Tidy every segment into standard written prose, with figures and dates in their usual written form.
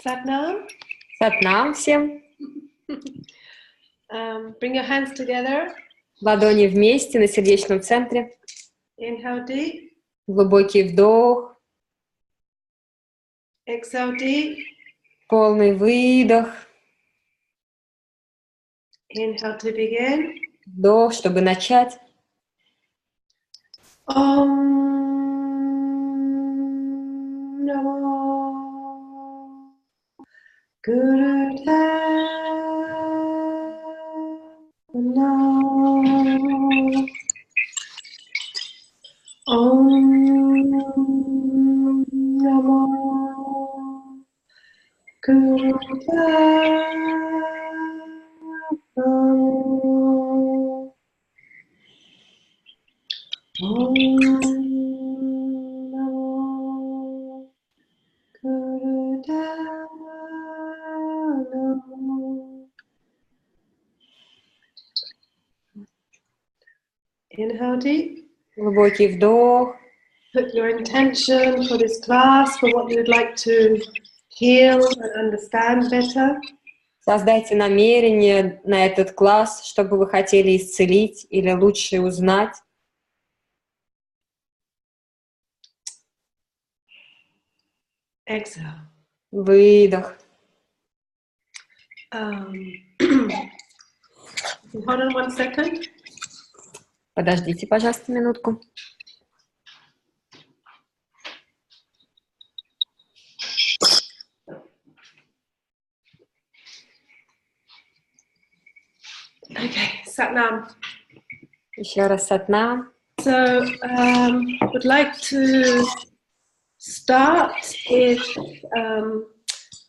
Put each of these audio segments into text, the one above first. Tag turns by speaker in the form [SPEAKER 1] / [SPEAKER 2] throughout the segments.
[SPEAKER 1] Satnam.
[SPEAKER 2] Сатнам всем.
[SPEAKER 1] Bring your hands together.
[SPEAKER 2] Ладони вместе на сердечном центре.
[SPEAKER 1] Inhale deep.
[SPEAKER 2] Глубокий вдох.
[SPEAKER 1] Exhale deep.
[SPEAKER 2] Полный выдох.
[SPEAKER 1] Inhale to begin.
[SPEAKER 2] Вдох, чтобы начать.
[SPEAKER 1] Om Namo Guru Namo Om Namo Guru Om Namo Guru. Inhale deep.
[SPEAKER 2] Глубокий вдох.
[SPEAKER 1] Put your intention for this class, for what you would like to heal and understand better.
[SPEAKER 2] Создайте намерение на этот класс, что бы вы хотели исцелить или лучше узнать.
[SPEAKER 1] Exhale.
[SPEAKER 2] Выдох.
[SPEAKER 1] Hold on 1 second.
[SPEAKER 2] Подождите, пожалуйста, минутку.
[SPEAKER 1] Okay, Satnam.
[SPEAKER 2] Еще раз Сатнам.
[SPEAKER 1] So, would like to start if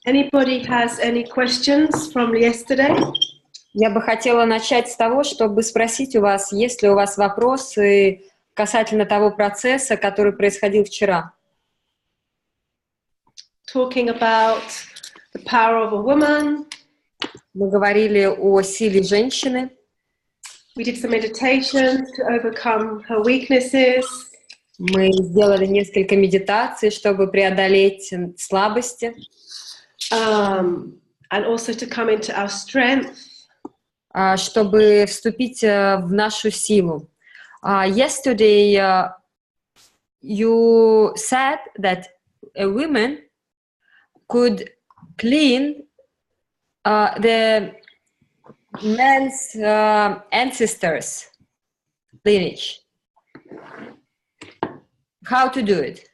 [SPEAKER 1] anybody has any questions from yesterday.
[SPEAKER 2] Я бы хотела начать с того, чтобы спросить у вас, есть ли у вас вопросы касательно того процесса, который происходил вчера.
[SPEAKER 1] Talking about the power of a woman.
[SPEAKER 2] Мы говорили о силе женщины.
[SPEAKER 1] We did some meditation to overcome her weaknesses.
[SPEAKER 2] Мы сделали несколько медитаций, чтобы преодолеть слабости.
[SPEAKER 1] And also to come into our strength.
[SPEAKER 2] Чтобы вступить в нашу силу. Yesterday you said that a woman could clean the man's ancestors' lineage. How to do it?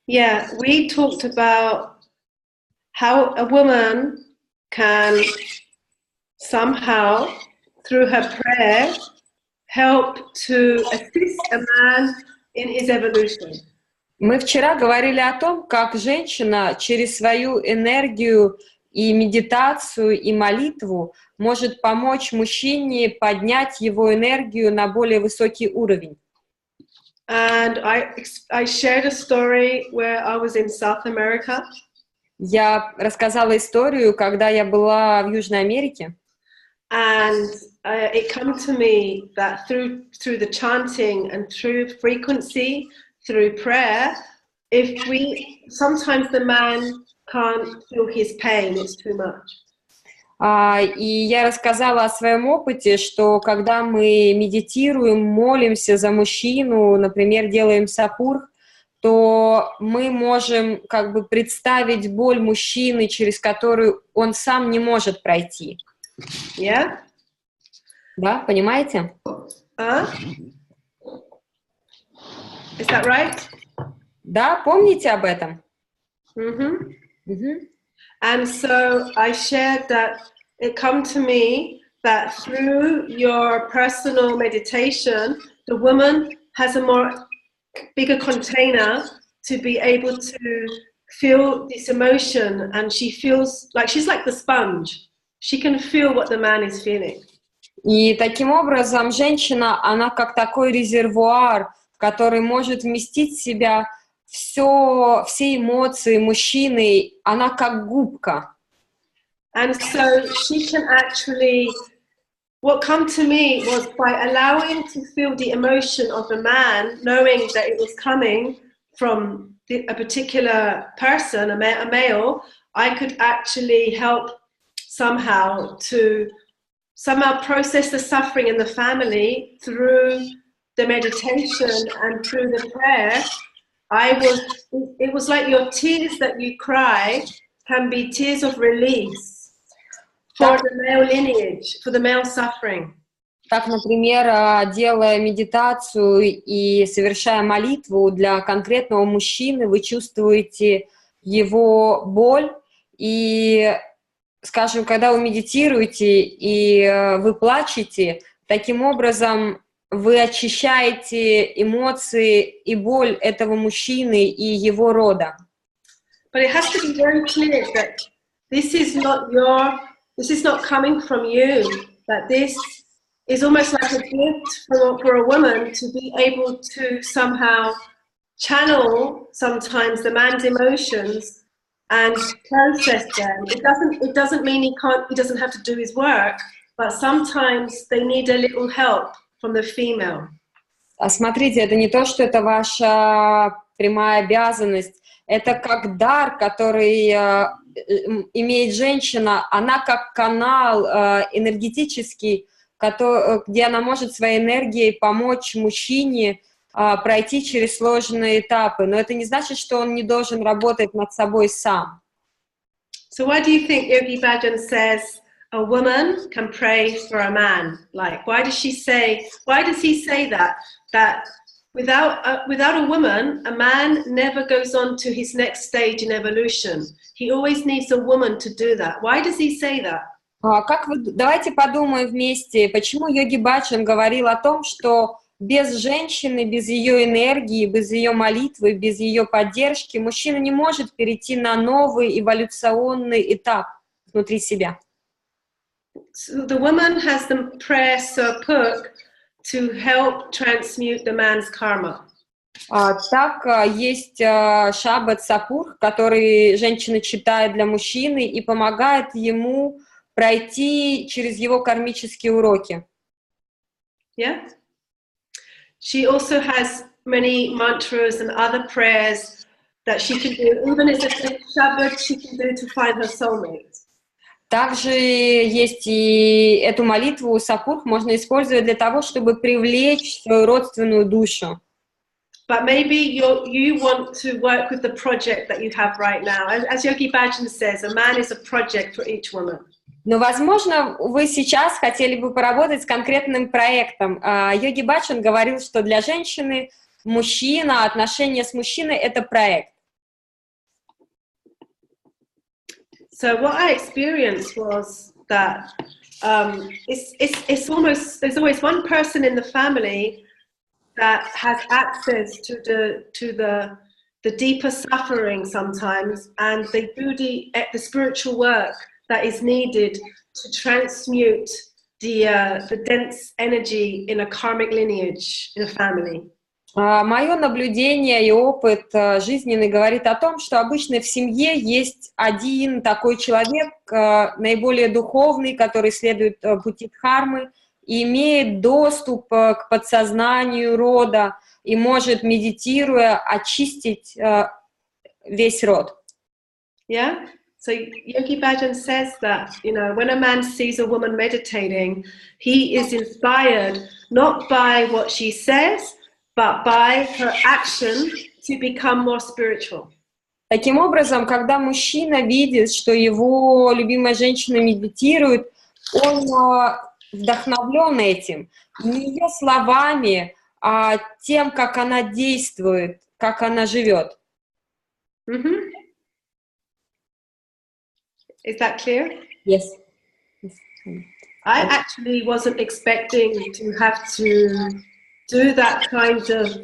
[SPEAKER 1] Yeah, we talked about how a woman can somehow, through her prayer, help to assist a man in his evolution.
[SPEAKER 2] Мы вчера говорили о том, как женщина через свою энергию и медитацию, и молитву может помочь мужчине поднять его энергию на более высокий уровень.
[SPEAKER 1] And I shared a story where I was in South America.
[SPEAKER 2] Я рассказала историю, когда я была в Южной Америке.
[SPEAKER 1] And it came to me that through the chanting and through frequency, through prayer, if we sometimes the man can't feel his pain, it's too much.
[SPEAKER 2] И я рассказала о своем опыте, что когда мы медитируем, молимся за мужчину, например, делаем сапур, то мы можем как бы представить боль мужчины, через которую он сам не может пройти.
[SPEAKER 1] Yeah?
[SPEAKER 2] Да, понимаете?
[SPEAKER 1] Is that right?
[SPEAKER 2] Да, помните об этом?
[SPEAKER 1] Mm-hmm.
[SPEAKER 2] Mm-hmm.
[SPEAKER 1] And so I shared that it come to me that through your personal meditation, the woman has a bigger container to be able to feel this emotion, and she feels like she's like the sponge. She can feel what the man is feeling.
[SPEAKER 2] И таким образом женщина, она как такой резервуар, который может вместить в себя все эмоции мужчины, она как губка.
[SPEAKER 1] And so she can actually, what come to me was by allowing to feel the emotion of the man, knowing that it was coming from a particular person, a male, I could actually help somehow process the suffering in the family through the meditation and through the prayer. It was like your tears that you cry can be tears of release for the male lineage, for the male suffering.
[SPEAKER 2] Так, например, делая медитацию и совершая молитву для конкретного мужчины, вы чувствуете его боль, и, скажем, когда вы медитируете и вы плачете, таким образом вы очищаете эмоции и боль этого мужчины и его рода.
[SPEAKER 1] But it has to be very clear that this is not coming from you, that this is almost like a gift for a woman to be able to somehow channel sometimes the man's emotions and process them. It doesn't mean he doesn't have to do his work, but sometimes they need a little help from the female.
[SPEAKER 2] Смотрите, это не то, что это ваша прямая обязанность, это как дар, который имеет женщина, она как канал энергетический, где она может своей энергией помочь мужчине пройти через сложные этапы. Но это не значит, что он не должен работать над собой сам.
[SPEAKER 1] So why do you think Yogi Bhajan says a woman can pray for a man? Like, why does he say that? That without a woman, a man never goes on to his next stage in evolution. He always needs a woman to do that. Why does he say that?
[SPEAKER 2] Давайте подумаем вместе, почему Йоги Баджан говорил о том, что без женщины, без ее энергии, без ее молитвы, без ее поддержки мужчина не может перейти на новый эволюционный этап внутри себя.
[SPEAKER 1] So the woman has the prayer Sapuk to help transmute the man's karma.
[SPEAKER 2] Так, есть шаббат Сапур, который женщина читает для мужчины и помогает ему пройти через его кармические уроки.
[SPEAKER 1] Yeah. She also has many mantras and other prayers that she can do, even as a Shabbat, she can do to find her soulmate.
[SPEAKER 2] Также есть и эту молитву Сапур можно использовать для того, чтобы привлечь свою родственную душу.
[SPEAKER 1] But maybe you want to work with the project that you have right now. As Yogi Bhajan says, a man is a project for each woman.
[SPEAKER 2] Но, возможно, вы сейчас хотели бы поработать с конкретным проектом. Йоги Баджан говорил, что для женщины мужчина, отношения с мужчиной – это проект.
[SPEAKER 1] So what I experienced was that there's always one person in the family that has access to the deeper suffering sometimes, and they do the spiritual work that is needed to transmute the dense energy in a karmic lineage in a family.
[SPEAKER 2] Мое наблюдение и опыт жизненный говорит о том, что обычно в семье есть один такой человек, наиболее духовный, который следует пути дхармы, и имеет доступ к подсознанию рода и может, медитируя, очистить весь род.
[SPEAKER 1] Yeah? So Yogi Bhajan says that, when a man sees a woman meditating, he is inspired not by what she says, but by her action to become more spiritual.
[SPEAKER 2] Таким образом, когда мужчина видит, что его любимая женщина медитирует, он вдохновлен этим. Не ее словами, а тем, как она действует, как она живет.
[SPEAKER 1] Mm-hmm. Is that clear?
[SPEAKER 2] Yes.
[SPEAKER 1] I actually wasn't expecting to have to do that kind of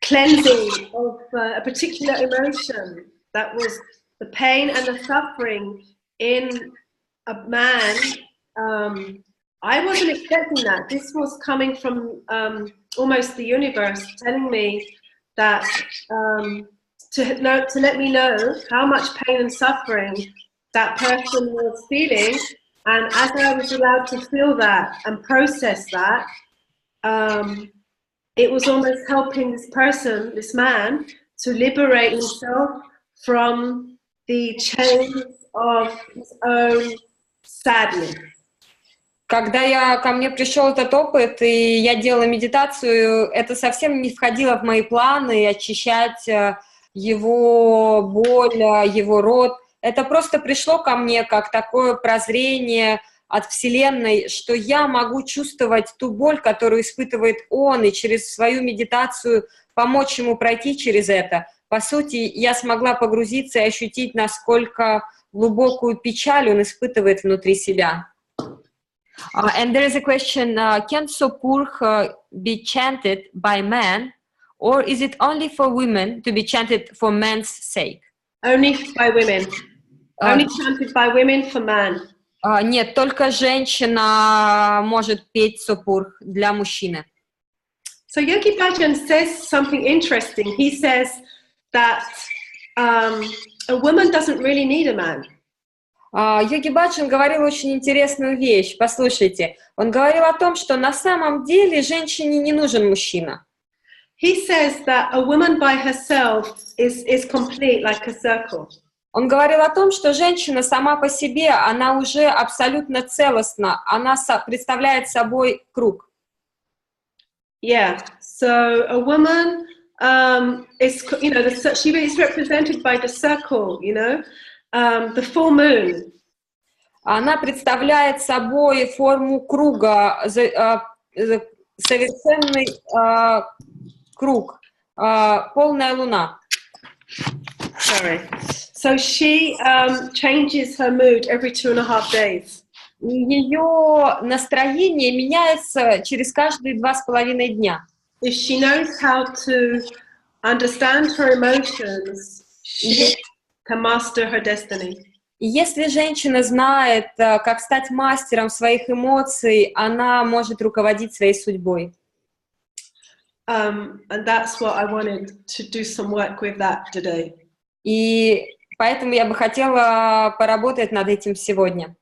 [SPEAKER 1] cleansing of a particular emotion that was the pain and the suffering in a man. I wasn't expecting that. This was coming from almost the universe telling me that to let me know how much pain and suffering that person was feeling, and as I was allowed to feel that and process that, it was almost helping this person, this man, to liberate himself from the chains of his own sadness.
[SPEAKER 2] Когда ко мне пришел этот опыт, и я делала медитацию, это совсем не входило в мои планы, очищать его боль, его род. Это просто пришло ко мне как такое прозрение от Вселенной, что я могу чувствовать ту боль, которую испытывает он, и через свою медитацию помочь ему пройти через это. По сути, я смогла погрузиться и ощутить, насколько глубокую печаль он испытывает внутри себя. And there is a question, can Sopurkh be chanted by men, or is it only for women to be chanted for men's sake?
[SPEAKER 1] Only by women. Only chanted by women for man.
[SPEAKER 2] Нет, только женщина может петь Сопуркх для мужчины.
[SPEAKER 1] So Yogi Bhajan says something interesting. He says that a woman doesn't really need a man.
[SPEAKER 2] Йоги Баджан говорил очень интересную вещь. Послушайте, он говорил о том, что на самом деле женщине не нужен мужчина.
[SPEAKER 1] He says that a woman by herself is complete, like a circle.
[SPEAKER 2] Он говорил о том, что женщина сама по себе, она уже абсолютно целостна, она представляет собой круг.
[SPEAKER 1] Yeah. So a woman is, you know, she is represented by the circle, you know. The full moon.
[SPEAKER 2] Она представляет собой форму круга, совершенный круг, полная луна.
[SPEAKER 1] Sorry. So she changes her mood every 2.5 days.
[SPEAKER 2] Ее настроение меняется через каждые 2,5 дня.
[SPEAKER 1] If she knows how to understand her emotions, she can master her destiny.
[SPEAKER 2] И если женщина знает, как стать мастером своих эмоций, она может руководить своей судьбой.
[SPEAKER 1] And that's what I wanted to do some work with that today.
[SPEAKER 2] И поэтому я бы хотела поработать над этим сегодня.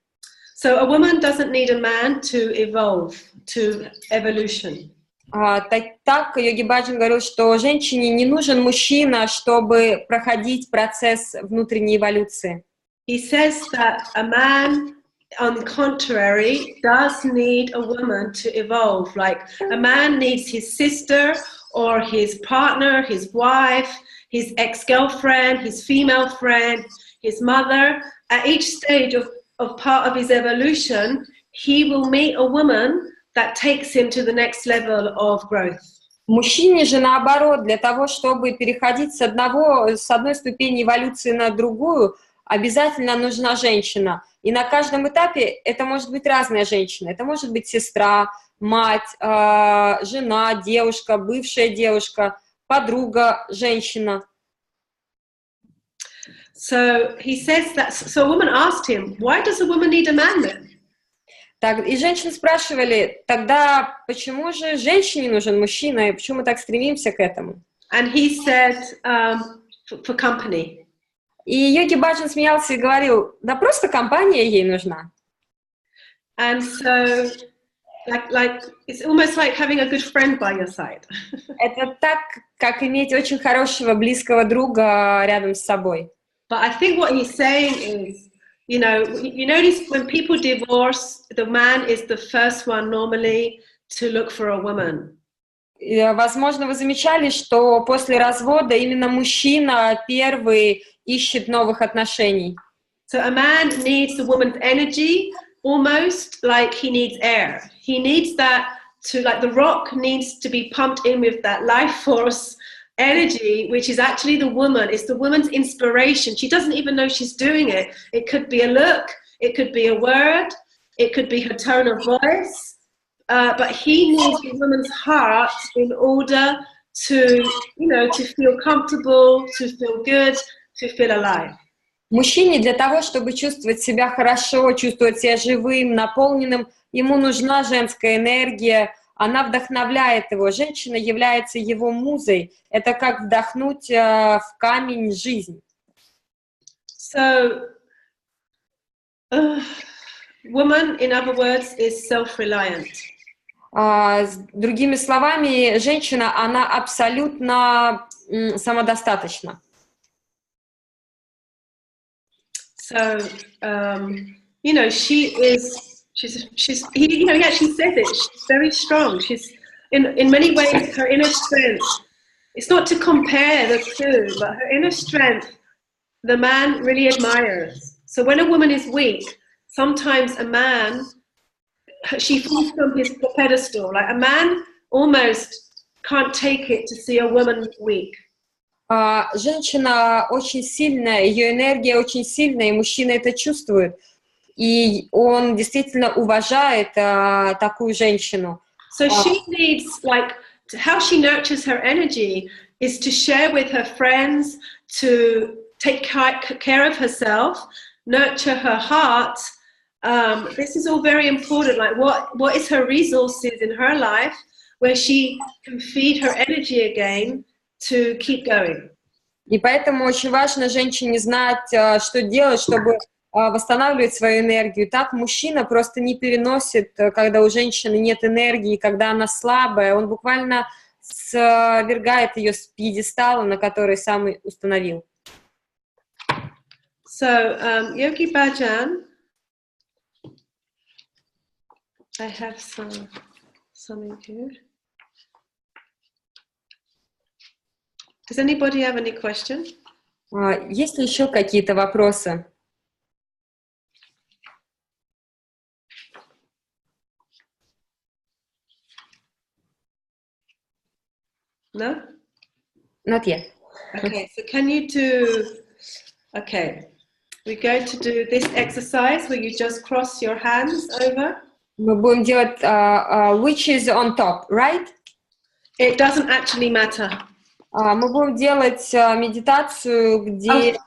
[SPEAKER 1] So a woman doesn't need a man to evolve, to evolution.
[SPEAKER 2] Так Йоги Баджан говорил, что женщине не нужен мужчина, чтобы проходить процесс внутренней эволюции.
[SPEAKER 1] He says that a man, on the contrary, does need a woman to evolve. Like a man needs his sister or his partner, his wife, his ex-girlfriend, his female friend, his mother. At each stage of part of his evolution, he will meet a woman that takes him to the next level of growth.
[SPEAKER 2] Мужчине же наоборот, для того, чтобы переходить с одной ступени эволюции на другую, обязательно нужна женщина. И на каждом этапе это может быть разная женщина. Это может быть сестра, мать, жена, девушка, бывшая девушка, подруга, женщина.
[SPEAKER 1] So he says that. So a woman asked him, "Why does a woman need a man then?"
[SPEAKER 2] Так, и женщины спрашивали, тогда почему же женщине нужен мужчина, и почему мы так стремимся к этому?
[SPEAKER 1] And he said, for company.
[SPEAKER 2] И Йоги Баджан смеялся и говорил, да просто компания ей нужна.
[SPEAKER 1] And so, like it's almost like having a good friend by your side.
[SPEAKER 2] Это так, как иметь очень хорошего, близкого друга рядом с собой.
[SPEAKER 1] But I think what he's saying is, you notice when people divorce, the man is the first one normally to look for a woman.
[SPEAKER 2] Возможно, вы замечали, что после развода именно мужчина первый ищет новых отношений.
[SPEAKER 1] So a man needs the woman's energy almost like he needs air. He needs that to, like the rock needs to be pumped in with that life force energy, which is actually the woman. It's the woman's inspiration. She doesn't even know she's doing it. It could be a look, it could be a word, it could be her tone of voice. But he needs the woman's heart in order to, to feel comfortable, to feel good, to feel alive.
[SPEAKER 2] Мужчине для того, чтобы чувствовать себя хорошо, чувствовать себя живым, наполненным, ему нужна женская энергия, она вдохновляет его. Женщина является его музой. Это как вдохнуть в камень жизнь.
[SPEAKER 1] So, woman, in other words, is self-reliant.
[SPEAKER 2] Другими словами, женщина, она абсолютно самодостаточна.
[SPEAKER 1] So, you know, she's, you know, he actually says it, she's very strong. She's, in many ways, her inner strength, it's not to compare the two, but her inner strength, the man really admires. So when a woman is weak, sometimes a man, she falls from his pedestal. Like a man almost can't take it to see a woman weak.
[SPEAKER 2] Женщина очень сильная, ее энергия очень сильная, и мужчина это чувствует. И он действительно уважает такую женщину.
[SPEAKER 1] So she needs, like, how she nurtures her energy is to share with her friends, to take care of herself, nurture her heart. This is all very important. Like, what is her resources in her life where she can feed her energy again to keep going.
[SPEAKER 2] И поэтому очень важно женщине знать, что делать, чтобы восстанавливать свою энергию. Так мужчина просто не переносит, когда у женщины нет энергии, когда она слабая, он буквально свергает ее с пьедестала, на который сам и установил.
[SPEAKER 1] So, Yogi Bhajan, I have something here. Does anybody have any questions?
[SPEAKER 2] Есть ли еще какие-то вопросы?
[SPEAKER 1] No?
[SPEAKER 2] Not yet.
[SPEAKER 1] Okay, so can you do, okay, we're going to do this exercise where you just cross your hands over.
[SPEAKER 2] Мы будем делать which is on top, right?
[SPEAKER 1] It doesn't actually matter.
[SPEAKER 2] Мы будем делать медитацию, где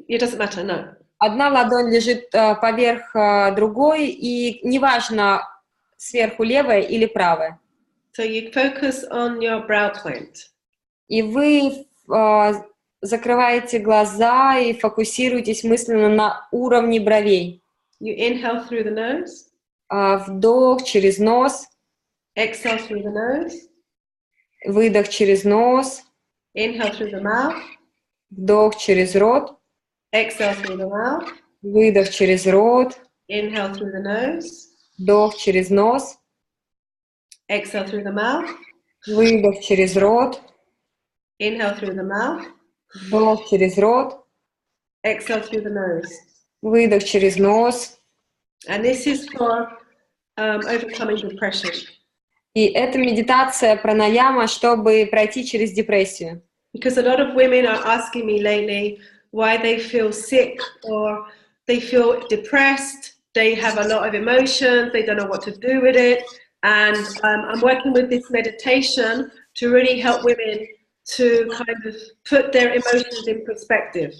[SPEAKER 1] It doesn't matter, no.
[SPEAKER 2] одна ладонь лежит поверх другой, и неважно, сверху левая или правая.
[SPEAKER 1] So you focus on your brow point.
[SPEAKER 2] И вы закрываете глаза и фокусируетесь мысленно на уровне бровей.
[SPEAKER 1] You inhale through the nose.
[SPEAKER 2] Вдох через нос.
[SPEAKER 1] Exhale through the nose.
[SPEAKER 2] Выдох через нос.
[SPEAKER 1] Inhale through the mouth.
[SPEAKER 2] Вдох через рот.
[SPEAKER 1] Exhale through the mouth.
[SPEAKER 2] Выдох через рот.
[SPEAKER 1] Inhale through the nose.
[SPEAKER 2] Вдох через нос.
[SPEAKER 1] Exhale through the mouth.
[SPEAKER 2] Выдох через рот.
[SPEAKER 1] Inhale through the mouth.
[SPEAKER 2] Вдох через рот.
[SPEAKER 1] Exhale through the nose.
[SPEAKER 2] Выдох через нос.
[SPEAKER 1] And this is for overcoming depression.
[SPEAKER 2] И это медитация пранаяма, чтобы пройти через депрессию.
[SPEAKER 1] Because a lot of women are asking me lately why they feel sick or they feel depressed, they have a lot of emotions, they don't know what to do with it. And I'm working with this meditation to really help women to kind of put their emotions in perspective.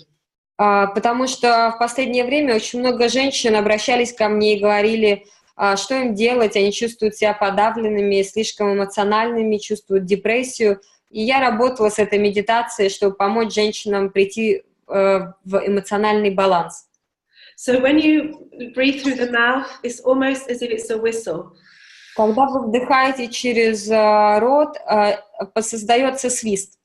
[SPEAKER 2] Потому что в последнее время очень много женщин обращались ко мне и говорили, что им делать, они чувствуют себя подавленными, слишком эмоциональными, чувствуют депрессию. И я работала с этой медитацией, чтобы помочь женщинам прийти в эмоциональный баланс.
[SPEAKER 1] So when you breathe through the mouth, it's almost as if it's a whistle.
[SPEAKER 2] Когда вы вдыхаете через рот, создается свист.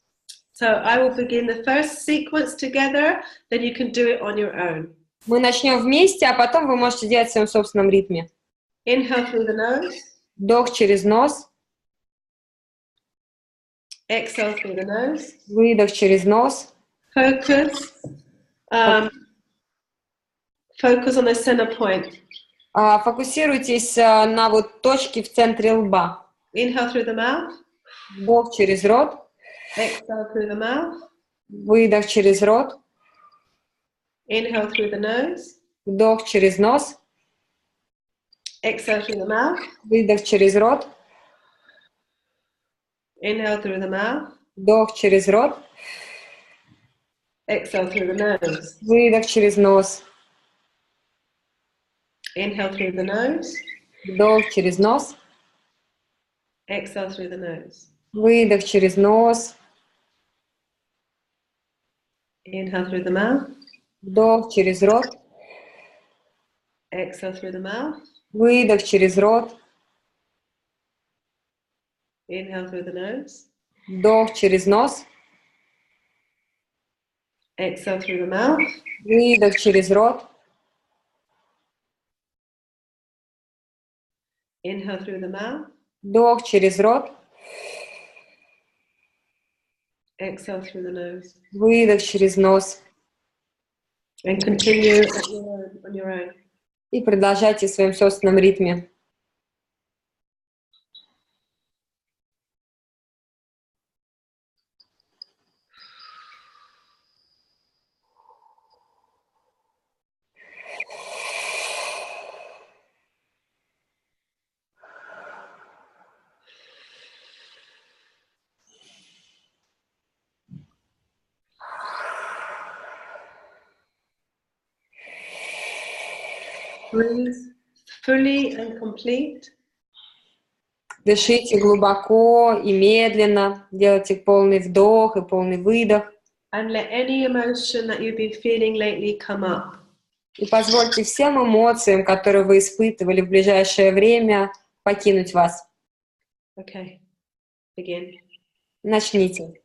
[SPEAKER 1] So I will begin the first sequence together, then you can do it on your own.
[SPEAKER 2] Мы начнем вместе, а потом вы можете делать в своем собственном ритме.
[SPEAKER 1] Inhale through the nose.
[SPEAKER 2] Вдох через нос.
[SPEAKER 1] Exhale through the nose.
[SPEAKER 2] Выдох через нос.
[SPEAKER 1] Focus. Focus on the center point.
[SPEAKER 2] Фокусируйтесь на вот точке в центре лба.
[SPEAKER 1] Inhale through the mouth.
[SPEAKER 2] Вдох через рот.
[SPEAKER 1] Exhale through the mouth.
[SPEAKER 2] Выдох через рот.
[SPEAKER 1] Inhale through the nose.
[SPEAKER 2] Вдох через нос.
[SPEAKER 1] Exhale through the mouth.
[SPEAKER 2] Выдох через рот.
[SPEAKER 1] Inhale through the mouth.
[SPEAKER 2] Вдох через рот.
[SPEAKER 1] Exhale through the nose.
[SPEAKER 2] Выдох через нос.
[SPEAKER 1] Inhale through the nose.
[SPEAKER 2] Вдох через нос.
[SPEAKER 1] Exhale through the nose.
[SPEAKER 2] Выдох через нос.
[SPEAKER 1] Inhale through the mouth.
[SPEAKER 2] Вдох через рот.
[SPEAKER 1] Exhale through the mouth.
[SPEAKER 2] Выдох через рот.
[SPEAKER 1] Inhale through the nose.
[SPEAKER 2] Вдох через нос.
[SPEAKER 1] Exhale through the mouth.
[SPEAKER 2] Выдох через рот.
[SPEAKER 1] Inhale through the mouth.
[SPEAKER 2] Вдох через рот.
[SPEAKER 1] Exhale through the nose.
[SPEAKER 2] Выдох через нос.
[SPEAKER 1] And continue on your own.
[SPEAKER 2] И продолжайте в своем собственном ритме.
[SPEAKER 1] Breathe fully and complete.
[SPEAKER 2] Дышите глубоко и медленно. Делайте полный вдох и полный выдох.
[SPEAKER 1] And let any emotion that you've been feeling lately come up.
[SPEAKER 2] И позвольте всем эмоциям, которые вы испытывали в ближайшее время, покинуть вас.
[SPEAKER 1] Okay. Begin.
[SPEAKER 2] Начните.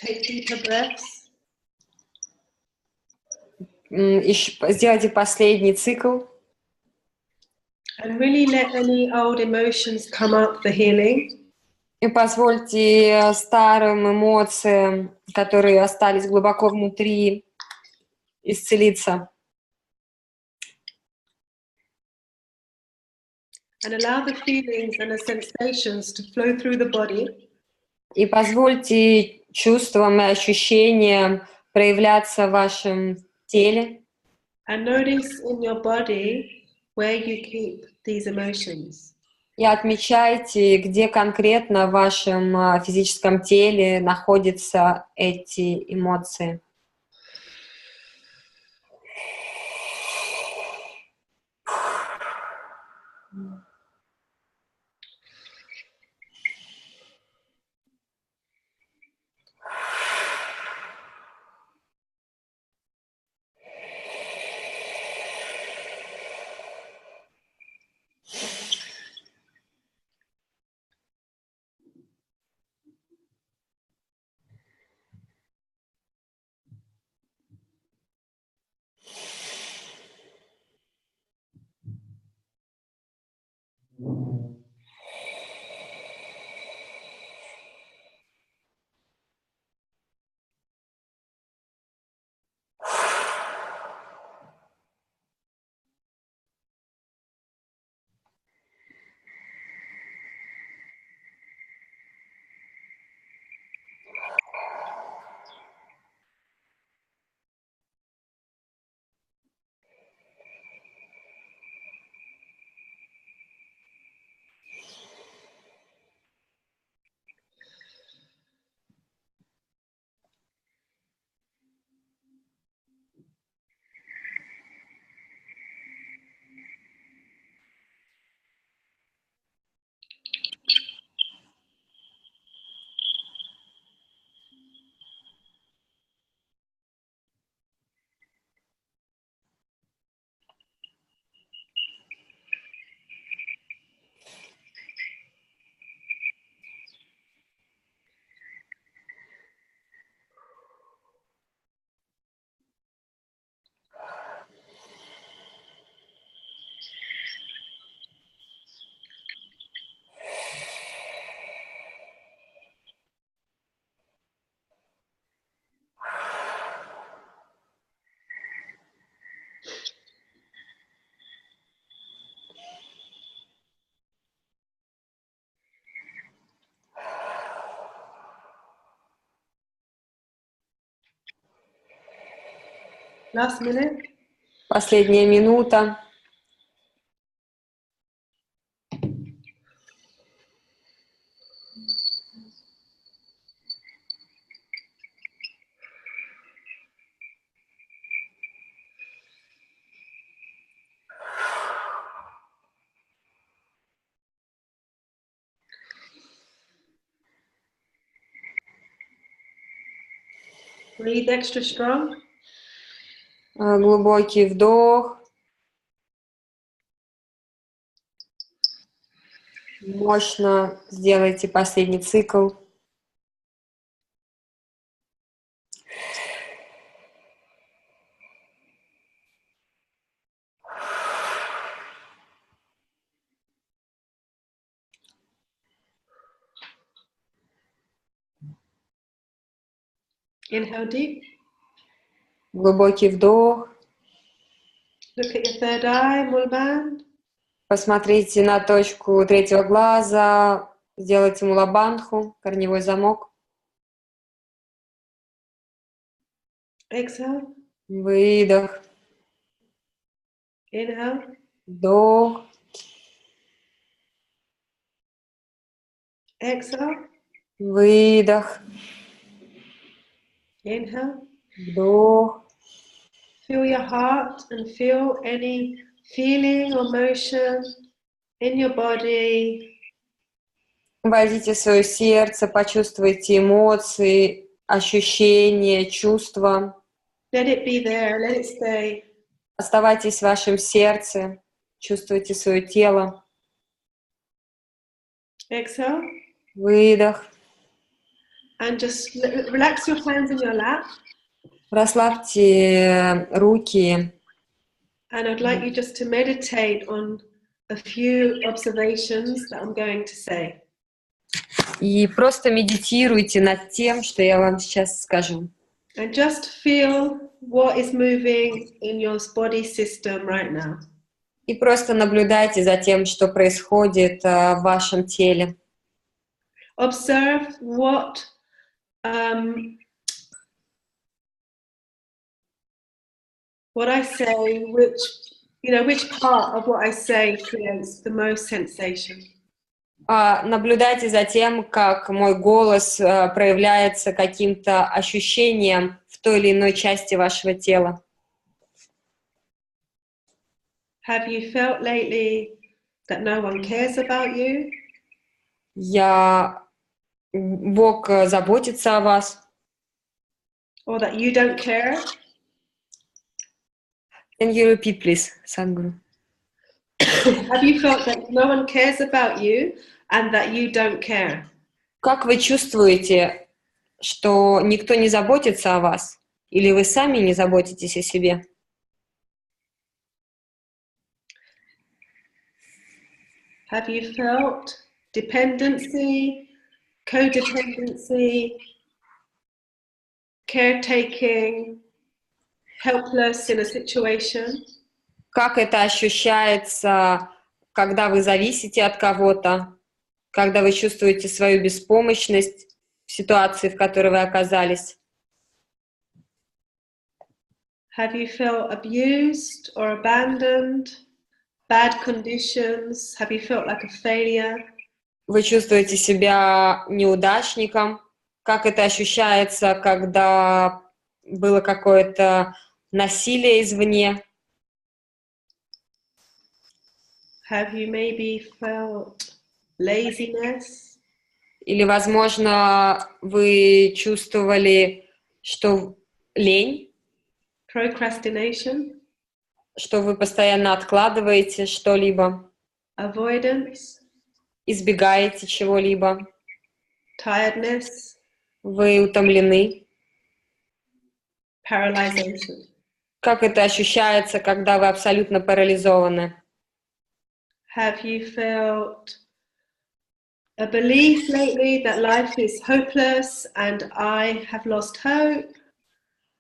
[SPEAKER 1] take deeper breaths.
[SPEAKER 2] Сделайте последний цикл.
[SPEAKER 1] And really let any old emotions come up for healing.
[SPEAKER 2] И позвольте старым эмоциям, которые остались глубоко внутри, исцелиться.
[SPEAKER 1] And allow the feelings and the sensations to flow through the body.
[SPEAKER 2] И позвольте чувствам и ощущениям проявляться в вашем теле.
[SPEAKER 1] And notice in your body where you keep these emotions.
[SPEAKER 2] И отмечайте, где конкретно в вашем физическом теле находятся эти эмоции.
[SPEAKER 1] Last minute.
[SPEAKER 2] Последняя минута.
[SPEAKER 1] Breathe extra strong.
[SPEAKER 2] Глубокий вдох. Мощно сделайте последний цикл.
[SPEAKER 1] Inhale deep.
[SPEAKER 2] Глубокий вдох.
[SPEAKER 1] Look at your third eye, mulband.
[SPEAKER 2] Посмотрите на точку третьего глаза. Сделайте мулабандху, корневой замок.
[SPEAKER 1] Exhale.
[SPEAKER 2] Выдох.
[SPEAKER 1] Inhale.
[SPEAKER 2] Вдох.
[SPEAKER 1] Exhale.
[SPEAKER 2] Выдох.
[SPEAKER 1] Inhale.
[SPEAKER 2] Вдох.
[SPEAKER 1] Feel your heart and feel any feeling or motion in your body.
[SPEAKER 2] Войдите в свое сердце, почувствуйте эмоции, ощущения, чувства.
[SPEAKER 1] Let it be there, let it stay.
[SPEAKER 2] Оставайтесь в вашем сердце, чувствуйте свое тело.
[SPEAKER 1] Exhale.
[SPEAKER 2] Выдох.
[SPEAKER 1] And just relax your hands in your lap.
[SPEAKER 2] Расслабьте руки.
[SPEAKER 1] And I'd like you just to meditate on a few observations that I'm going to say.
[SPEAKER 2] И просто медитируйте над тем, что я вам сейчас скажу.
[SPEAKER 1] And just feel what is moving in your body system right now.
[SPEAKER 2] И просто наблюдайте за тем, что происходит в вашем теле.
[SPEAKER 1] Observe what I say, which part of what I say creates the most sensation.
[SPEAKER 2] Наблюдайте за тем, как мой голос проявляется каким-то ощущением в той или иной части вашего тела.
[SPEAKER 1] Have you felt lately that no one cares about you?
[SPEAKER 2] Бог заботится о вас.
[SPEAKER 1] Or that you don't care?
[SPEAKER 2] Can you repeat, please, Сат Гуру?
[SPEAKER 1] Have you felt that no one cares about you and that you don't care?
[SPEAKER 2] Как вы чувствуете, что никто не заботится о вас? Или вы сами не заботитесь о себе?
[SPEAKER 1] Have you felt dependency, codependency, caretaking, helpless in a situation?
[SPEAKER 2] Как это ощущается, когда вы зависите от кого-то, когда вы чувствуете свою беспомощность в ситуации, в которой вы оказались?
[SPEAKER 1] Have you felt abused or abandoned? Bad conditions? Have you felt like a failure?
[SPEAKER 2] Вы чувствуете себя неудачником? Как это ощущается, когда было какое-то насилие извне?
[SPEAKER 1] Have you maybe felt laziness?
[SPEAKER 2] Или, возможно, вы чувствовали, что лень?
[SPEAKER 1] Procrastination?
[SPEAKER 2] Что вы постоянно откладываете что-либо?
[SPEAKER 1] Avoidance?
[SPEAKER 2] Избегаете чего-либо?
[SPEAKER 1] Tiredness?
[SPEAKER 2] Вы утомлены?
[SPEAKER 1] Paralyzation?
[SPEAKER 2] Как это ощущается, когда вы абсолютно парализованы?
[SPEAKER 1] Have you felt a belief lately that life is hopeless and I have lost hope?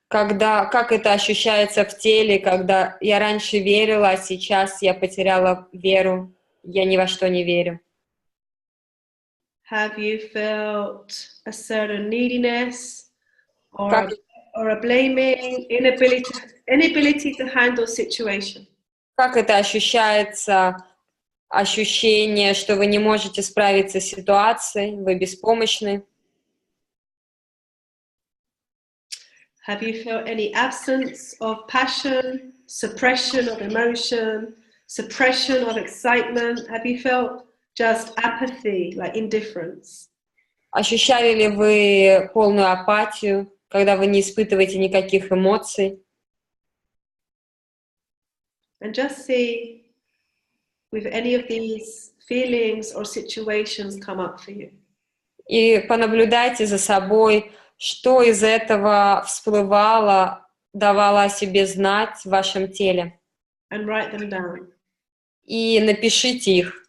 [SPEAKER 2] Как это ощущается в теле, когда я раньше верила, а сейчас я потеряла веру, я ни во что не верю?
[SPEAKER 1] Have you felt a certain neediness or a blaming, inability to handle situation?
[SPEAKER 2] Как это ощущается, ощущение, что вы не можете справиться с ситуацией, вы беспомощны?
[SPEAKER 1] Have you felt any absence of passion, suppression of emotion, suppression of excitement? Have you felt just apathy, like indifference?
[SPEAKER 2] Ощущали ли вы полную апатию, когда вы не испытываете никаких эмоций?
[SPEAKER 1] And just see if any of these feelings or situations come up for you.
[SPEAKER 2] И понаблюдайте за собой, что из этого всплывало, давало о себе знать в вашем теле.
[SPEAKER 1] And write them down.
[SPEAKER 2] И напишите их.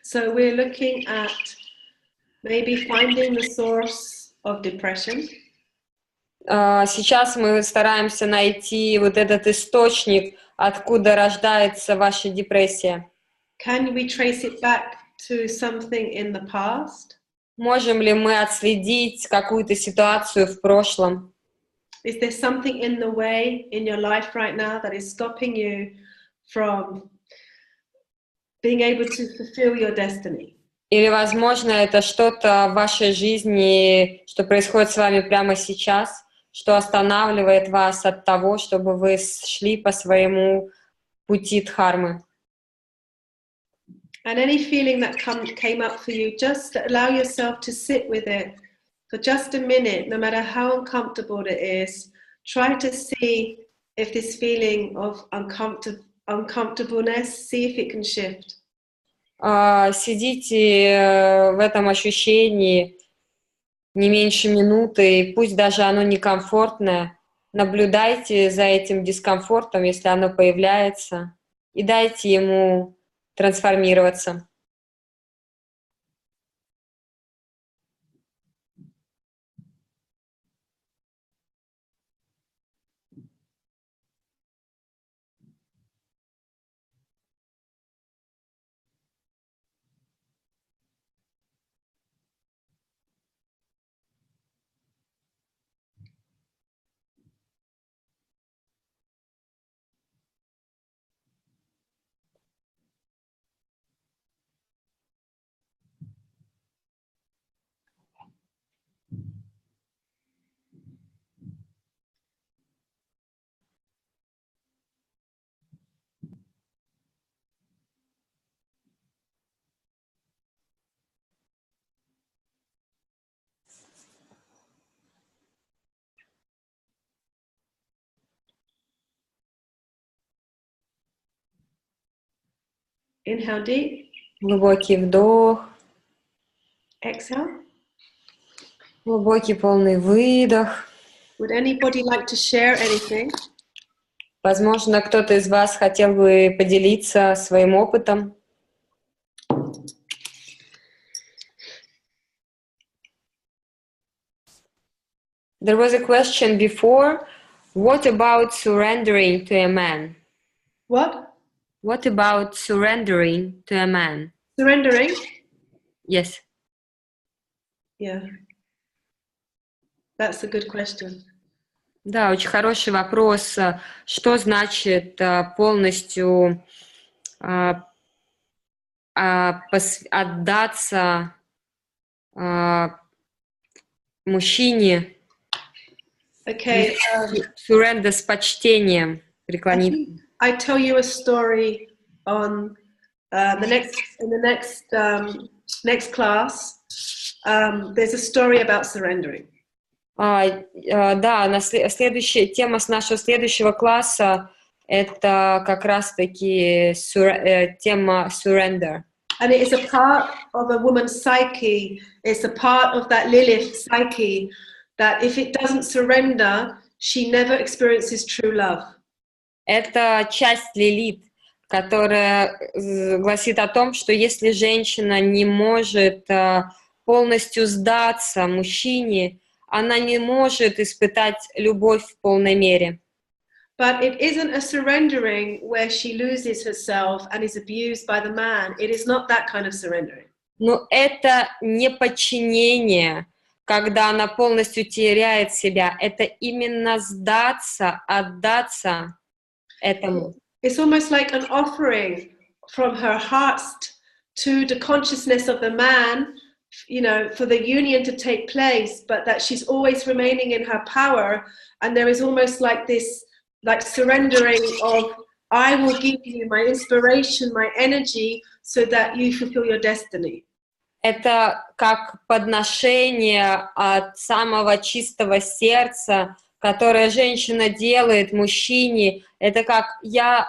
[SPEAKER 1] So we're looking at maybe finding the source of depression.
[SPEAKER 2] Сейчас мы стараемся найти вот этот источник, откуда рождается ваша депрессия.
[SPEAKER 1] Can we trace it back to something in the past?
[SPEAKER 2] Можем ли мы отследить какую-то ситуацию в прошлом?
[SPEAKER 1] Is there something in the way in your life right now that is stopping you from being able to fulfill your destiny.
[SPEAKER 2] Или, возможно, это что-то в вашей жизни, что происходит с вами прямо сейчас, что останавливает вас от того, чтобы вы шли по своему пути дхармы.
[SPEAKER 1] And any feeling that came up for you, just allow yourself to sit with it for just a minute, no matter how uncomfortable it is. Try to see if this feeling of uncomfortableness, see if it can shift.
[SPEAKER 2] Сидите в этом ощущении не меньше минуты, и пусть даже оно некомфортное, наблюдайте за этим дискомфортом, если оно появляется, и дайте ему трансформироваться.
[SPEAKER 1] Inhale deep.
[SPEAKER 2] Глубокий вдох.
[SPEAKER 1] Exhale.
[SPEAKER 2] Глубокий полный выдох.
[SPEAKER 1] Would anybody like to share anything?
[SPEAKER 2] Возможно, кто-то из вас хотел бы поделиться своим опытом. There was a question before. What about surrendering to a man?
[SPEAKER 1] What?
[SPEAKER 2] What about surrendering to a man?
[SPEAKER 1] Surrendering?
[SPEAKER 2] Yes.
[SPEAKER 1] Yeah. That's a good question.
[SPEAKER 2] Да, очень хороший вопрос. Что значит полностью отдаться мужчине?
[SPEAKER 1] Okay.
[SPEAKER 2] Surrender с почтением, преклониться.
[SPEAKER 1] I tell you a story on the next class. There's a story about surrendering.
[SPEAKER 2] Да, следующая тема с нашего следующего класса это как раз-таки тема surrender.
[SPEAKER 1] And it is a part of a woman's psyche. It's a part of that Lilith psyche that if it doesn't surrender, she never experiences true love.
[SPEAKER 2] Это часть Лилит, которая гласит о том, что если женщина не может полностью сдаться мужчине, она не может испытать любовь в полной мере.
[SPEAKER 1] But it isn't a surrendering where she loses herself and is abused by the man. It is not that kind of surrendering.
[SPEAKER 2] Но это не подчинение, когда она полностью теряет себя. Это именно сдаться, отдаться этому.
[SPEAKER 1] It's almost like an offering from her heart to the consciousness of the man, you know, for the union to take place, but that she's always remaining in her power. And there is almost like this, like surrendering of, I will give you my inspiration, my energy, so that you fulfill your destiny.
[SPEAKER 2] Это как подношение от самого чистого сердца, которое женщина делает мужчине. Это как я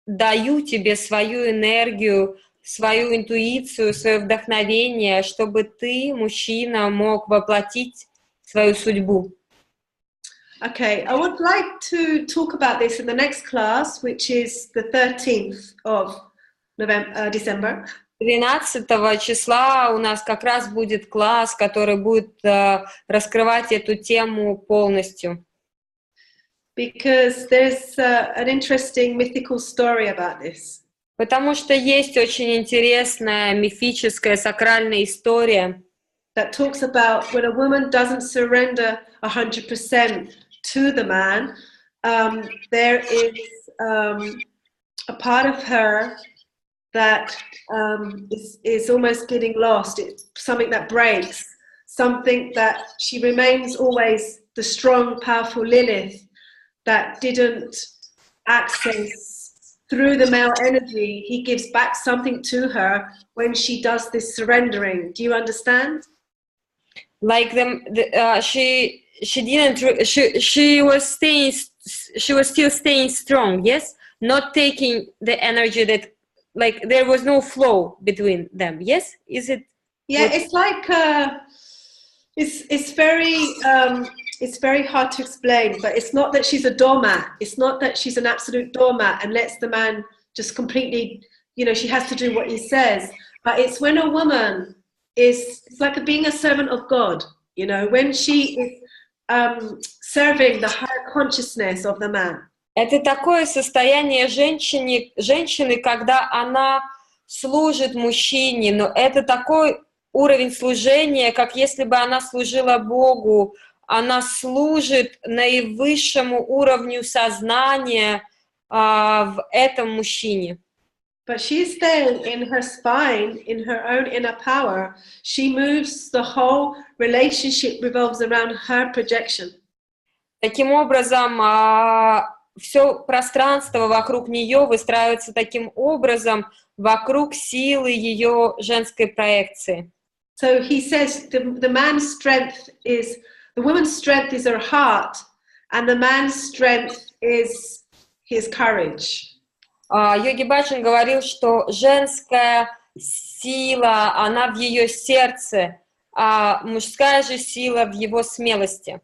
[SPEAKER 2] даю тебе свою энергию, свою интуицию, свое вдохновение, чтобы ты, мужчина, мог воплотить свою судьбу.
[SPEAKER 1] Okay, I would like to talk about this in the next class, which is the 13th of December.
[SPEAKER 2] 12 числа у нас как раз будет класс, который будет раскрывать эту тему полностью.
[SPEAKER 1] Because there's an interesting mythical story about this.
[SPEAKER 2] Потому что есть очень интересная мифическая сакральная история,
[SPEAKER 1] that talks about when a woman doesn't surrender 100% to the man, there is a part of her that is almost getting lost. It's something that breaks, something that she remains always the strong, powerful Lilith that didn't access through the male energy. He gives back something to her when she does this surrendering. Do you understand?
[SPEAKER 2] Like she was still staying strong, yes, not taking the energy that, like, there was no flow between them, yes? Is it?
[SPEAKER 1] Yeah, it's like it's very hard to explain, but it's not that she's a doormat. It's not that she's an absolute doormat and lets the man just completely, you know, she has to do what he says. But it's when a woman it's like being a servant of God, you know, when she is serving the higher consciousness of the man.
[SPEAKER 2] Это такое состояние женщины, когда она служит мужчине, но это такой уровень служения, как если бы она служила Богу, она служит наивысшему уровню сознания в этом мужчине.
[SPEAKER 1] But she's staying in her spine, in her own inner power. She moves, the whole relationship revolves around her projection.
[SPEAKER 2] Таким образом, все пространство вокруг нее выстраивается таким образом вокруг силы ее женской проекции.
[SPEAKER 1] So he says the man's strength is, the woman's strength is her heart, and the man's strength is his courage.
[SPEAKER 2] Йоги Баджан говорил, что женская сила, она в ее сердце, а мужская же сила в его смелости.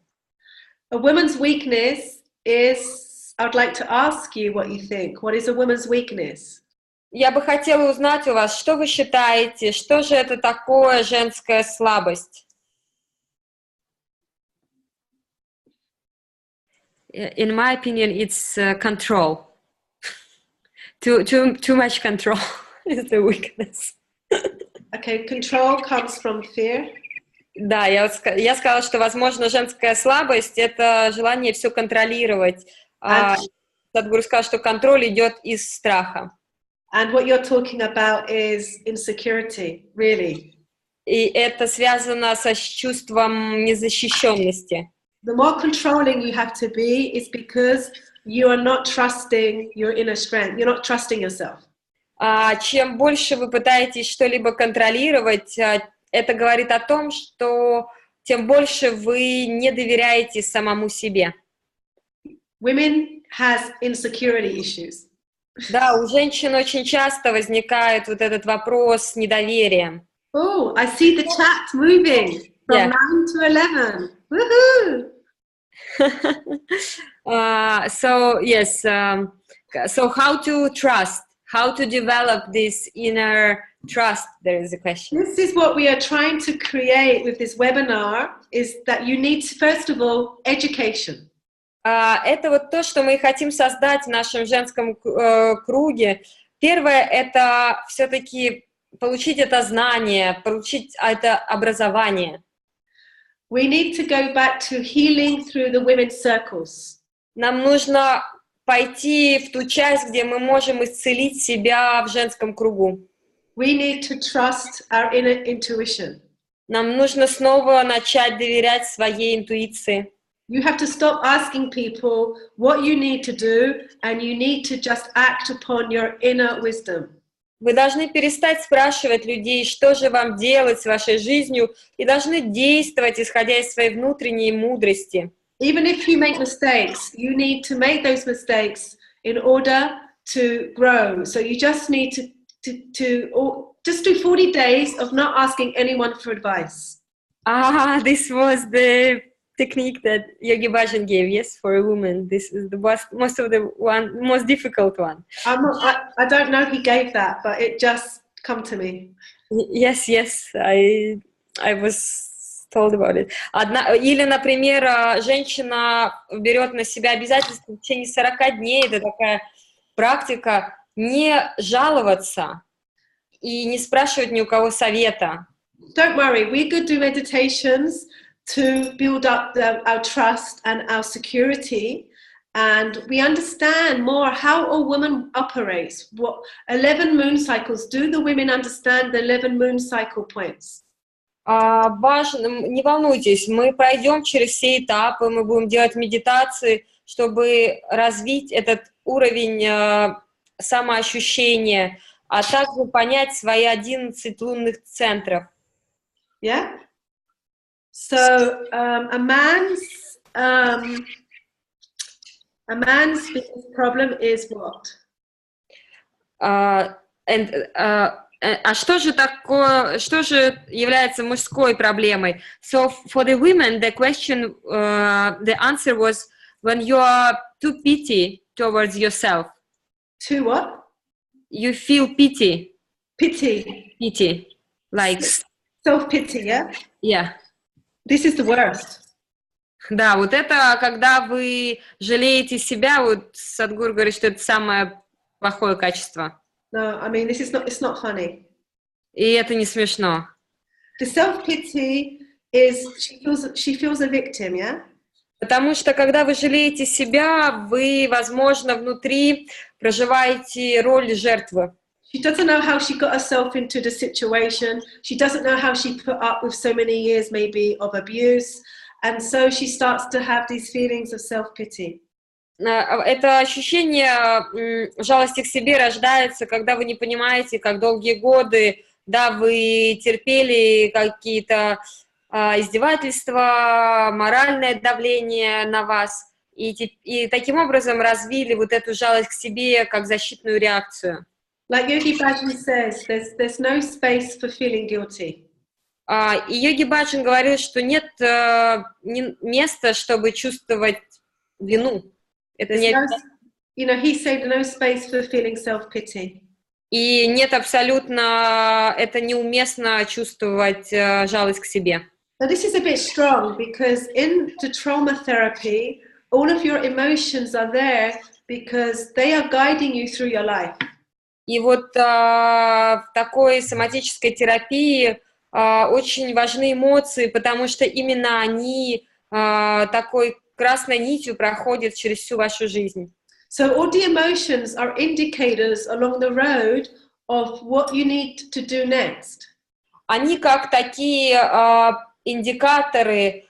[SPEAKER 1] A woman's weakness is, I'd like to ask you what you think. What is a woman's weakness?
[SPEAKER 2] Я бы хотела узнать у вас, что вы считаете, что же это такое женская слабость? In my opinion, it's control. Too much control is the weakness.
[SPEAKER 1] Okay, control comes from fear.
[SPEAKER 2] Да, я сказала, что, возможно, женская слабость — это желание все контролировать. Сат Гуру сказал, что контроль идет из страха.
[SPEAKER 1] And what you're talking about is insecurity, really.
[SPEAKER 2] И это связано с чувством незащищенности.
[SPEAKER 1] The more controlling you have to be is because you are not trusting your inner strength. You're not trusting yourself.
[SPEAKER 2] Чем больше вы пытаетесь что-либо контролировать, это говорит о том, что тем больше вы не доверяете самому себе.
[SPEAKER 1] Women has insecurity issues.
[SPEAKER 2] Да, у женщин очень часто возникает вот этот вопрос с недоверием.
[SPEAKER 1] Oh, I see the chat moving from 9 to 11. Woohoo!
[SPEAKER 2] So yes, so how to trust, how to develop this inner trust, there is a question.
[SPEAKER 1] This is what we are trying to create with this webinar, is that you need, first of all, education.
[SPEAKER 2] Это вот то, что мы хотим создать в нашем женском круге. Первое — это все-таки получить это знание, получить это образование.
[SPEAKER 1] We need to go back to healing through the women's circles.
[SPEAKER 2] Нам нужно пойти в ту часть, где мы можем исцелить себя в женском кругу.
[SPEAKER 1] We need to trust our inner intuition.
[SPEAKER 2] Нам нужно снова начать доверять своей интуиции.
[SPEAKER 1] You have to stop asking people what you need to do, and you need to just act upon your inner wisdom.
[SPEAKER 2] Вы должны перестать спрашивать людей, что же вам делать с вашей жизнью, и должны действовать, исходя из своей внутренней мудрости.
[SPEAKER 1] Even if you make mistakes, you need to make those mistakes in order to grow. So you just need to just do 40 days of not asking anyone for advice.
[SPEAKER 2] This was the technique that Yogi Bhajan gave, yes, for a woman. This is the most difficult one.
[SPEAKER 1] I don't know who gave that, but it just come to me.
[SPEAKER 2] Yes, I was told about it. Или, например, женщина берет на себя обязательство в течение 40 дней, это такая практика, не жаловаться и не спрашивать ни у кого совета.
[SPEAKER 1] Don't worry, we could do meditations to build up our trust and our security, and we understand more how a woman operates. What 11 moon cycles, do the women understand the 11 moon cycle points?
[SPEAKER 2] Важно, не волнуйтесь, мы пройдем через все этапы, мы будем делать медитации, чтобы развить этот уровень самоощущения, а также понять свои 11 лунных центров.
[SPEAKER 1] Yeah. So a man's biggest problem is what?
[SPEAKER 2] А что же такое, что же является мужской проблемой? So for the women, the question, the answer was when you are too pity towards yourself.
[SPEAKER 1] To what?
[SPEAKER 2] You feel pity.
[SPEAKER 1] Pity.
[SPEAKER 2] Pity. Like...
[SPEAKER 1] Self-pity, yeah?
[SPEAKER 2] Yeah.
[SPEAKER 1] This is the worst.
[SPEAKER 2] Да, вот это, когда вы жалеете себя, вот Сат Гуру говорит, что это самое плохое качество.
[SPEAKER 1] No, I mean, it's not funny.
[SPEAKER 2] И это не смешно.
[SPEAKER 1] The self-pity is, she feels a victim, yeah?
[SPEAKER 2] Потому что, когда вы жалеете себя, вы, возможно, внутри проживаете роль жертвы.
[SPEAKER 1] She doesn't know how she got herself into the situation. She doesn't know how she put up with so many years, maybe, of abuse. And so she starts to have these feelings of self-pity.
[SPEAKER 2] Это ощущение жалости к себе рождается, когда вы не понимаете, как долгие годы, да, вы терпели какие-то издевательства, моральное давление на вас, и таким образом развили вот эту жалость к себе как защитную реакцию.
[SPEAKER 1] Like Yogi Bhajan says, there's no space for feeling guilty.
[SPEAKER 2] И Йоги Баджан говорил, что нет места, чтобы чувствовать вину. Это не...
[SPEAKER 1] You know, he said no space for feeling self-pity.
[SPEAKER 2] И нет абсолютно, это неуместно чувствовать жалость к себе.
[SPEAKER 1] Now this is a bit strong because in the trauma therapy, all of your emotions are there because they are guiding you through your life.
[SPEAKER 2] И вот в такой соматической терапии очень важны эмоции, потому что именно они такой красной нитью проходят через всю вашу жизнь.
[SPEAKER 1] So all the emotions are indicators along the road of what you need to do next.
[SPEAKER 2] Они как такие индикаторы,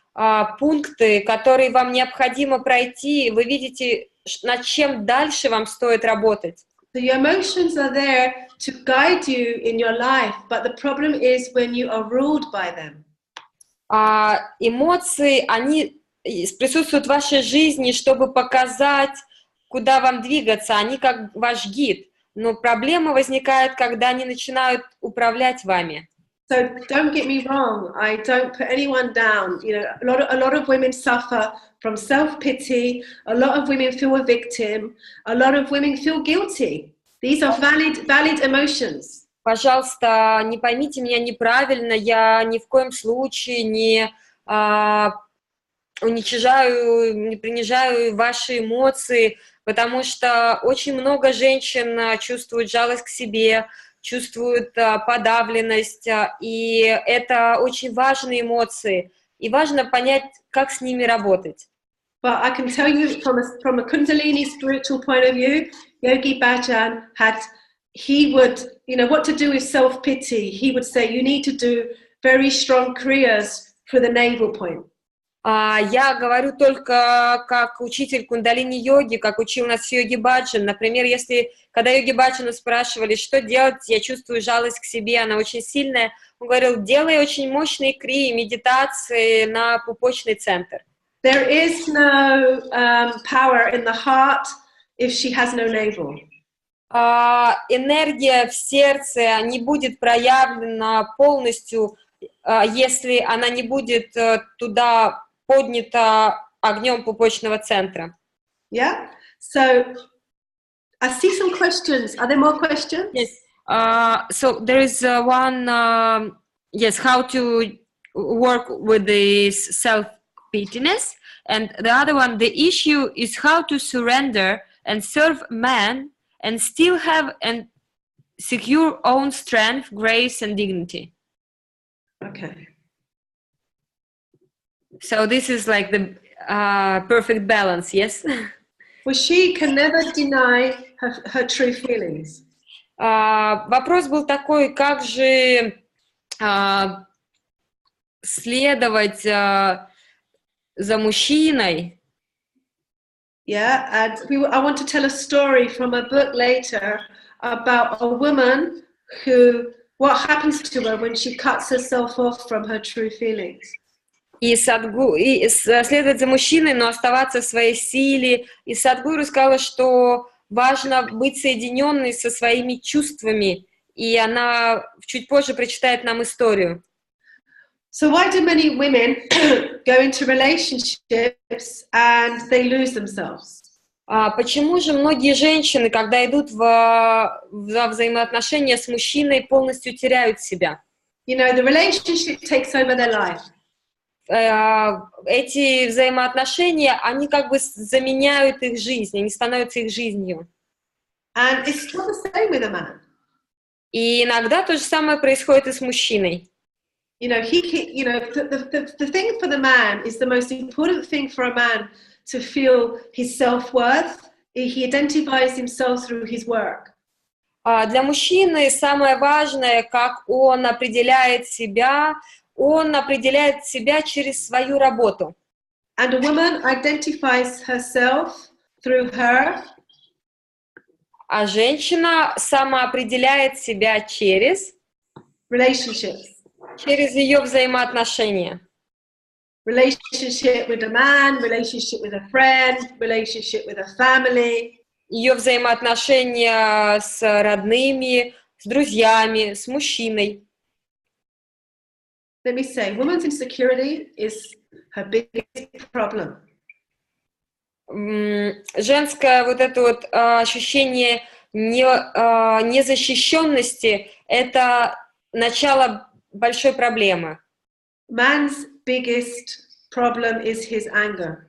[SPEAKER 2] пункты, которые вам необходимо пройти. Вы видите, над чем дальше вам стоит работать.
[SPEAKER 1] The emotions are there to guide you in your life, but the problem is when you are ruled by them.
[SPEAKER 2] Эмоции, они присутствуют в вашей жизни, чтобы показать, куда вам двигаться. Они как ваш гид. Но проблема возникает, когда они начинают управлять вами.
[SPEAKER 1] So don't get me wrong. I don't put anyone down. You know, a lot of women suffer from self-pity. A lot of women feel a victim. A lot of women feel guilty. These are valid emotions.
[SPEAKER 2] Пожалуйста, не поймите меня неправильно. Я ни в коем случае не уничижаю, не принижаю ваши эмоции, потому что очень много женщин чувствуют жалость к себе, чувствуют подавленность, и это очень важные эмоции, и важно понять, как с ними работать.
[SPEAKER 1] But I can tell you from a Kundalini spiritual point of view, Yogi Bhajan he would, you know, what to do with self-pity. He would say, you need to do very strong kriyas for the navel point.
[SPEAKER 2] Я говорю только как учитель кундалини-йоги, как учил нас Йоги Баджан. Например, когда Йоги Баджану спрашивали, что делать, я чувствую жалость к себе, она очень сильная, он говорил, делай очень мощные крии, медитации на пупочный центр.
[SPEAKER 1] There is no power in the heart if she has no navel.
[SPEAKER 2] Энергия в сердце не будет проявлена полностью, если она не будет туда поднята огнем пупочного центра.
[SPEAKER 1] Yeah. So I see some questions. Are there more questions?
[SPEAKER 2] Yes. So there is one. Yes, how to work with this self-pityness, and the other one. The issue is how to surrender and serve man and still have and secure own strength, grace, and dignity.
[SPEAKER 1] Okay.
[SPEAKER 2] So this is like the perfect balance, yes?
[SPEAKER 1] Well, she can never deny her true feelings.
[SPEAKER 2] Вопрос был такой, как же следовать за мужчиной.
[SPEAKER 1] Yeah, and I want to tell a story from a book later about a woman who, what happens to her when she cuts herself off from her true feelings.
[SPEAKER 2] И следовать за мужчиной, но оставаться в своей силе. И Сат Гуру сказала, что важно быть соединенной со своими чувствами. И она чуть позже прочитает нам историю.
[SPEAKER 1] So why do many women go into relationships and they lose themselves?
[SPEAKER 2] Почему же многие женщины, когда идут во взаимоотношения с мужчиной, полностью теряют себя?
[SPEAKER 1] You know, the relationship takes over their life.
[SPEAKER 2] Эти взаимоотношения, они как бы заменяют их жизнь, они становятся их жизнью.
[SPEAKER 1] And it's not the same with a man.
[SPEAKER 2] И иногда то же самое происходит и с мужчиной.
[SPEAKER 1] You know, the thing for the man is the most important thing for a man to feel his self-worth. He identifies himself through his work.
[SPEAKER 2] Для мужчины самое важное, как он определяет себя через свою работу.
[SPEAKER 1] And a woman identifies herself through her.
[SPEAKER 2] А женщина самоопределяет себя через ее взаимоотношения.
[SPEAKER 1] Relationship with a man, relationship with a friend, relationship with a family.
[SPEAKER 2] Ее взаимоотношения с родными, с друзьями, с мужчиной.
[SPEAKER 1] Let me say, women's insecurity is her biggest problem.
[SPEAKER 2] Женское вот это вот ощущение незащищенности – это начало большой проблемы.
[SPEAKER 1] Man's biggest problem is his anger.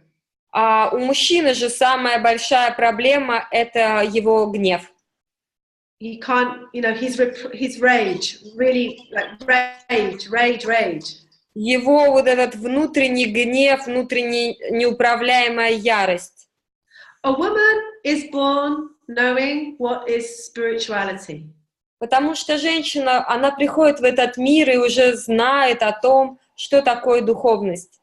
[SPEAKER 2] У мужчины же самая большая проблема – это его гнев.
[SPEAKER 1] He can't, you know, his rage, really like rage.
[SPEAKER 2] Его вот этот внутренний гнев, внутренняя неуправляемая ярость.
[SPEAKER 1] A woman is born knowing what is spirituality.
[SPEAKER 2] Потому что женщина, она приходит в этот мир и уже знает о том, что такое духовность.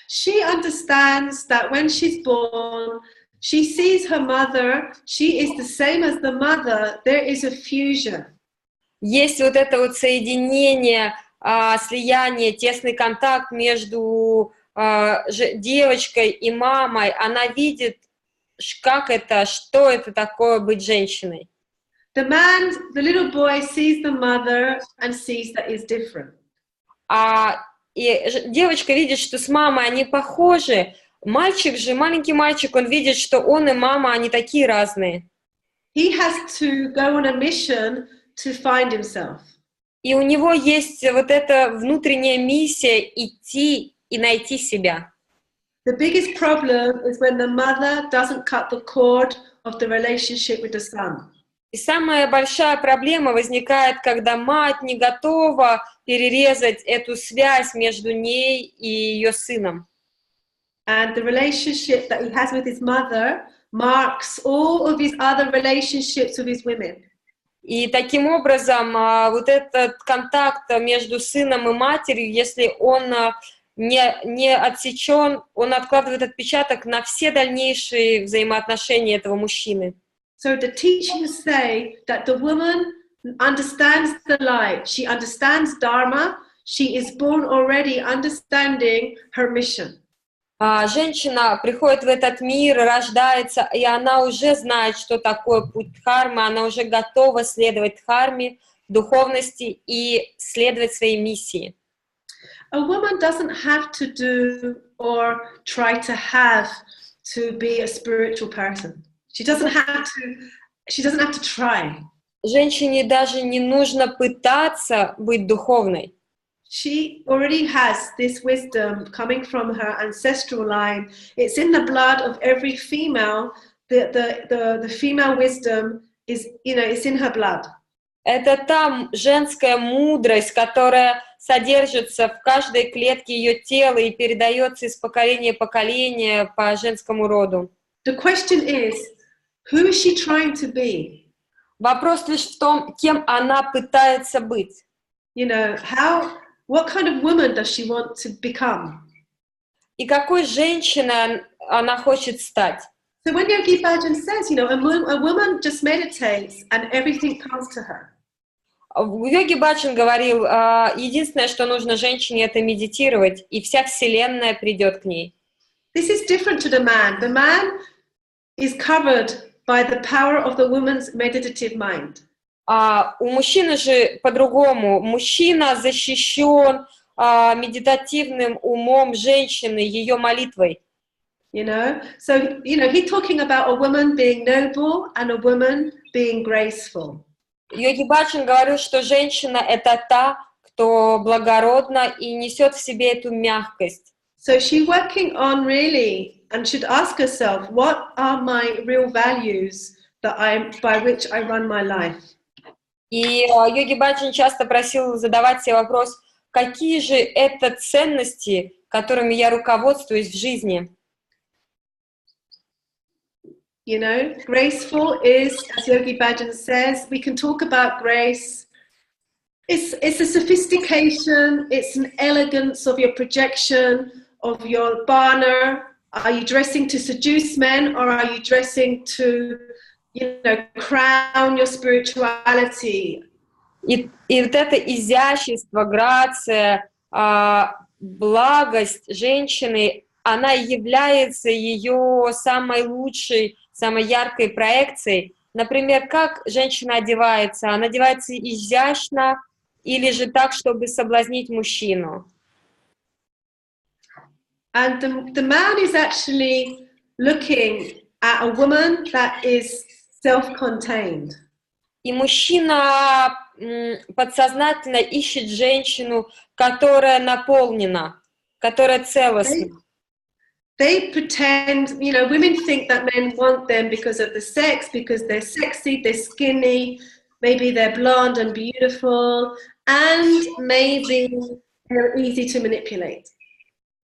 [SPEAKER 1] She understands that when she's born, she sees her mother, she is the same as the mother, there is a fusion.
[SPEAKER 2] Есть вот это вот соединение, слияние, тесный контакт между девочкой и мамой. Она видит, как это, что это такое быть женщиной.
[SPEAKER 1] The little boy sees the mother and sees that it's different.
[SPEAKER 2] И девочка видит, что с мамой они похожи. Мальчик же, маленький мальчик, он видит, что он и мама, они такие разные.
[SPEAKER 1] He has to go on a mission to find himself.
[SPEAKER 2] И у него есть вот эта внутренняя миссия идти и найти себя.
[SPEAKER 1] The biggest problem is when the mother doesn't cut the cord of the relationship with the son.
[SPEAKER 2] И самая большая проблема возникает, когда мать не готова перерезать эту связь между ней и ее сыном.
[SPEAKER 1] And the relationship that he has with his mother marks all of his other relationships with his women.
[SPEAKER 2] И таким образом вот этот контакт между сыном и матерью, если он не отсечен, он откладывает отпечаток на все дальнейшие взаимоотношения этого мужчины.
[SPEAKER 1] So the teachings say that the woman understands the light, she understands Dharma, she is born already understanding her mission.
[SPEAKER 2] Женщина приходит в этот мир, рождается, и она уже знает, что такое путь дхармы, она уже готова следовать дхарме, духовности и следовать своей миссии.
[SPEAKER 1] A woman doesn't have to do or try to have to be a spiritual person. She doesn't have to try.
[SPEAKER 2] Женщине даже не нужно пытаться быть духовной.
[SPEAKER 1] She already has this wisdom coming from her ancestral line. It's in the blood of every female. The female wisdom is, you know, it's in her blood.
[SPEAKER 2] Это та женская мудрость, которая содержится в каждой клетке ее тела и передается из поколения в поколение по женскому роду.
[SPEAKER 1] the question is, who is she trying to be?
[SPEAKER 2] Вопрос лишь в том, кем она пытается быть.
[SPEAKER 1] You know, what kind of woman does she want to become?
[SPEAKER 2] И какой женщиной она хочет стать.
[SPEAKER 1] So when Yogi Bhajan says, you know, a woman just meditates and everything comes to her.
[SPEAKER 2] Йоги Баджан говорил, единственное, что нужно женщине, это медитировать, и вся вселенная придет к ней.
[SPEAKER 1] This is different to the man. The man is covered by the power of the woman's meditative mind.
[SPEAKER 2] У мужчины же по-другому. Мужчина защищен медитативным умом женщины, ее молитвой.
[SPEAKER 1] You know, so, you know, he's talking about a woman being noble and a woman being graceful.
[SPEAKER 2] Йоги Баджан говорил, что женщина — это та, кто благородна и несет в себе эту мягкость.
[SPEAKER 1] So she's working on really, and should ask herself, what are my real values by which I run my life?
[SPEAKER 2] И Йоги Баджан часто просил задавать себе вопрос, какие же это ценности, которыми я руководствуюсь в жизни.
[SPEAKER 1] You know, graceful is, as Yogi Bhajan says, we can talk about grace. It's a sophistication, it's an elegance of your projection, of your bhana. Are you dressing to seduce men, or are you dressing to, you know, crown your spirituality?
[SPEAKER 2] И вот это изящество, грация, благость женщины, она является ее самой лучшей, самой яркой проекцией. Например, как женщина одевается? Она одевается изящно или же так, чтобы соблазнить мужчину?
[SPEAKER 1] And the man is actually looking at a woman that is self-contained.
[SPEAKER 2] И мужчина подсознательно ищет женщину, которая наполнена, которая целостна.
[SPEAKER 1] They pretend, you know, women think that men want them because of the sex, because they're sexy, they're skinny, maybe they're blonde and beautiful, and maybe they're easy to manipulate.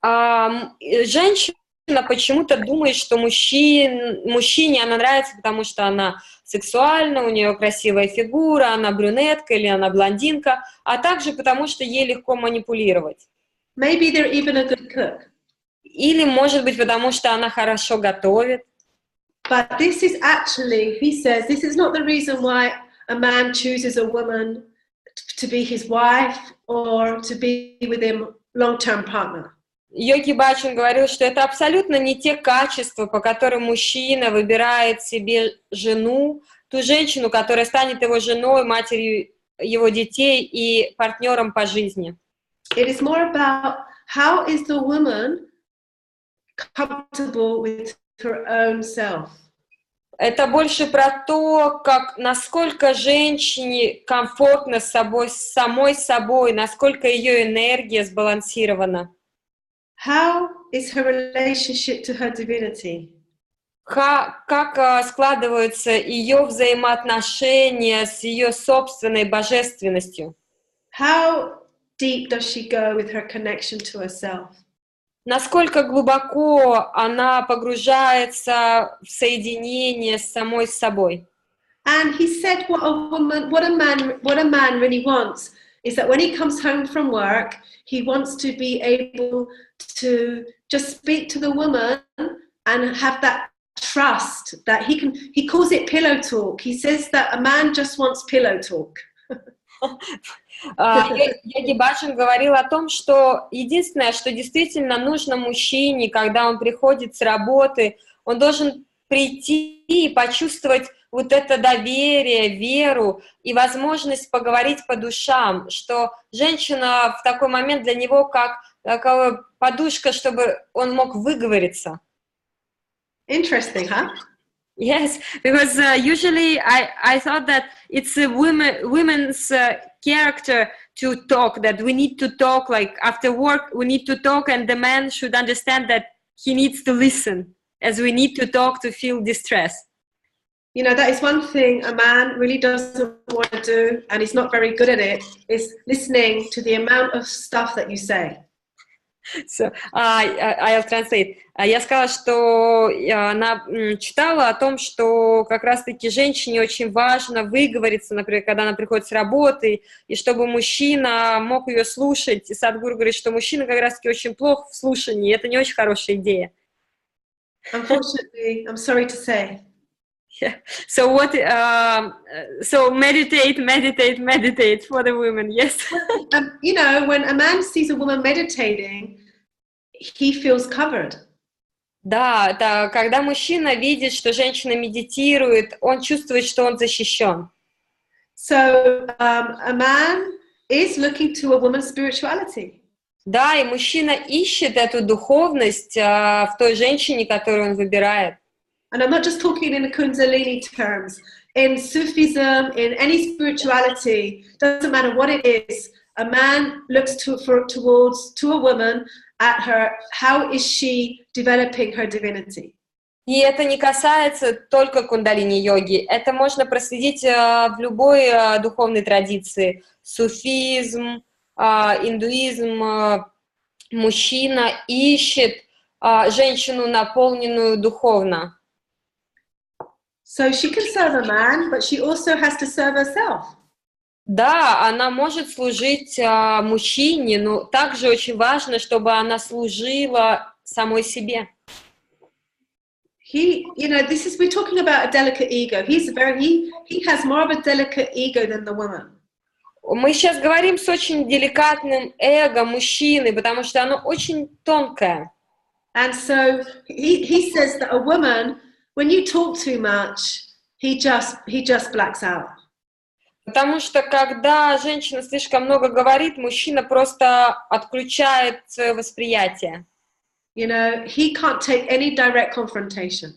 [SPEAKER 2] Женщина почему-то думает, что мужчине она нравится, потому что она сексуальна, у нее красивая фигура, она брюнетка или она блондинка, а также потому, что ей легко манипулировать.
[SPEAKER 1] Maybe they're even a good cook.
[SPEAKER 2] Или, может быть, потому что она хорошо готовит.
[SPEAKER 1] But this is actually, he says, this is not the reason why a man chooses a woman to be his wife or to be with him long-term partner.
[SPEAKER 2] Йоги Баджан говорил, что это абсолютно не те качества, по которым мужчина выбирает себе жену, ту женщину, которая станет его женой, матерью его детей и партнером по жизни.
[SPEAKER 1] It is more about how is the woman comfortable with her own self.
[SPEAKER 2] Это больше про то, насколько женщине комфортно с собой, с самой собой, насколько ее энергия сбалансирована.
[SPEAKER 1] How is her relationship to her divinity?
[SPEAKER 2] Как складываются ее взаимоотношения с ее собственной божественностью?
[SPEAKER 1] How deep does she go with her connection to herself?
[SPEAKER 2] Насколько глубоко она погружается в соединение с самой собой.
[SPEAKER 1] And he said what a man really wants is that when he comes home from work, he wants to be able to just speak to the woman and have that trust that he calls it pillow talk. He says that a man just wants pillow talk.
[SPEAKER 2] Йоги Баджан говорил о том, что единственное, что действительно нужно мужчине, когда он приходит с работы, он должен прийти и почувствовать вот это доверие, веру и возможность поговорить по душам, что женщина в такой момент для него как такая подушка, чтобы он мог выговориться.
[SPEAKER 1] Interesting, huh?
[SPEAKER 2] Yes, because usually I thought that it's a women's character to talk, that we need to talk, like after work we need to talk, and the man should understand that he needs to listen, as we need to talk to feel distress.
[SPEAKER 1] You know, that is one thing a man really doesn't want to do, and he's not very good at it, is listening to the amount of stuff that you say.
[SPEAKER 2] So, I'll translate. Я сказала, что она читала о том, что как раз-таки женщине очень важно выговориться, например, когда она приходит с работы, и чтобы мужчина мог ее слушать. И Сат Гуру говорит, что мужчина как раз-таки очень плох в слушании, и это не очень хорошая идея.
[SPEAKER 1] Unfortunately, I'm sorry to say.
[SPEAKER 2] Yeah. So what? So meditate for the women. Yes.
[SPEAKER 1] You know, when a man sees a woman meditating, he feels covered.
[SPEAKER 2] Да, это когда мужчина видит, что женщина медитирует, он чувствует, что он защищен.
[SPEAKER 1] So a man is looking to a woman's spirituality.
[SPEAKER 2] Да, и мужчина ищет эту духовность в той женщине, которую он выбирает.
[SPEAKER 1] And I'm not just talking in the Kundalini terms. In Sufism, in any spirituality, doesn't matter what it is, a man looks to a woman at her, how is she developing her divinity?
[SPEAKER 2] И это не касается только кундалини-йоги. Это можно проследить в любой духовной традиции. Суфизм, индуизм. Мужчина ищет женщину, наполненную духовно.
[SPEAKER 1] So she can serve a man, but she also has to serve herself.
[SPEAKER 2] Да, она может служить мужчине, но также очень важно, чтобы она служила самой себе.
[SPEAKER 1] He, you know, we're talking about a delicate ego. He has more of a delicate ego than the woman.
[SPEAKER 2] Мы сейчас говорим с очень деликатным эго мужчины, потому что оно очень тонкое.
[SPEAKER 1] And so he says that a woman, when you talk too much, he just blacks out.
[SPEAKER 2] Потому что когда женщина слишком много говорит, мужчина просто отключает свое восприятие.
[SPEAKER 1] You know, he can't take any direct confrontation.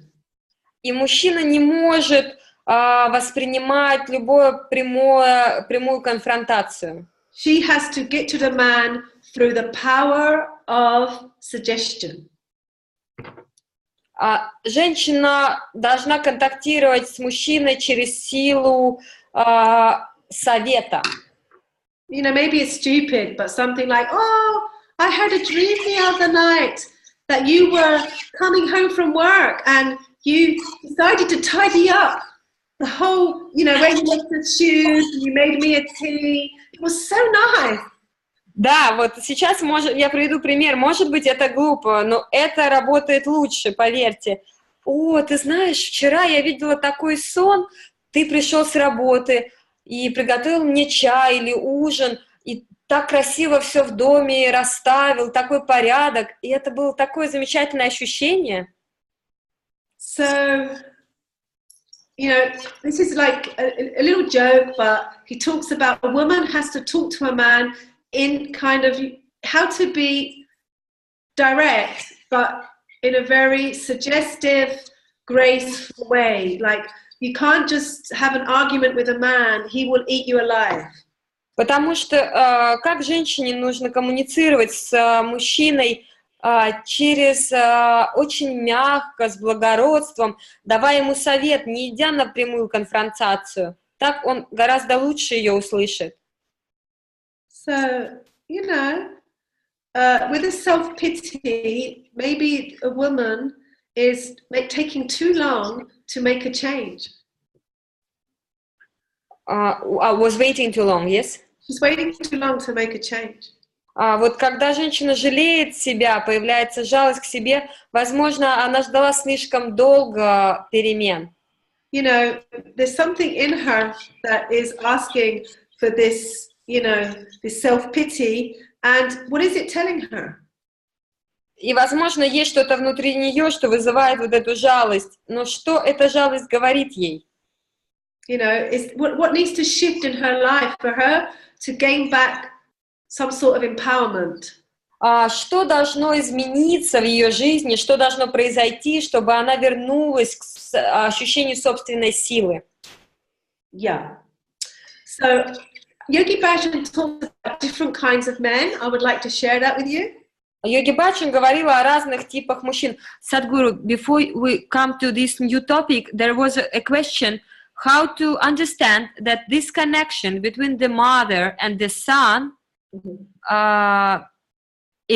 [SPEAKER 2] И мужчина не может воспринимать любую прямую конфронтацию.
[SPEAKER 1] She has to get to the man through the power of suggestion.
[SPEAKER 2] Женщина должна контактировать с мужчиной через силу совета.
[SPEAKER 1] You know, maybe it's stupid, but something like, oh, I had a dream the other night that you were coming home from work and you decided to tidy up the whole, you know, where you left the shoes and you made me a tea. It was so nice.
[SPEAKER 2] Да, вот сейчас я приведу пример. Может быть, это глупо, но это работает лучше, поверьте. О, ты знаешь, вчера я видела такой сон, ты пришел с работы и приготовил мне чай или ужин, и так красиво все в доме расставил, такой порядок, и это было такое замечательное ощущение.
[SPEAKER 1] So, you know, this is like a little joke, but he talks about a woman has to talk to a man in kind of how to be direct, but in a very suggestive, graceful way. Like, you can't just have an argument with a man, he will eat you alive.
[SPEAKER 2] Потому что как женщине нужно коммуницировать с мужчиной через очень мягко, с благородством, давая ему совет, не идя на прямую конфронтацию. Так он гораздо лучше ее услышит.
[SPEAKER 1] So, you know, with a self-pity, maybe a woman is taking too long to make a change.
[SPEAKER 2] I was waiting too long, yes?
[SPEAKER 1] She's waiting too long to make a change.
[SPEAKER 2] Вот когда женщина жалеет себя, появляется жалость к себе, возможно, она ждала слишком долго перемен.
[SPEAKER 1] You know, there's something in her that is asking for this, you know, this self-pity, and what is it telling her?
[SPEAKER 2] И, возможно, есть что-то внутри нее, что вызывает вот эту жалость. Но что эта жалость говорит ей?
[SPEAKER 1] You know, what needs to shift in her life for her to gain back some sort of empowerment?
[SPEAKER 2] Что должно измениться в ее жизни, что должно произойти, чтобы она вернулась к ощущению собственной силы?
[SPEAKER 1] Yeah. So, Yogi Bhajan talks about different kinds of men. I would like to share that with you.
[SPEAKER 2] Йоги Баджан говорила о разных типах мужчин. Sadhguru, before we come to this new topic, there was a question how to understand that this connection between the mother and the son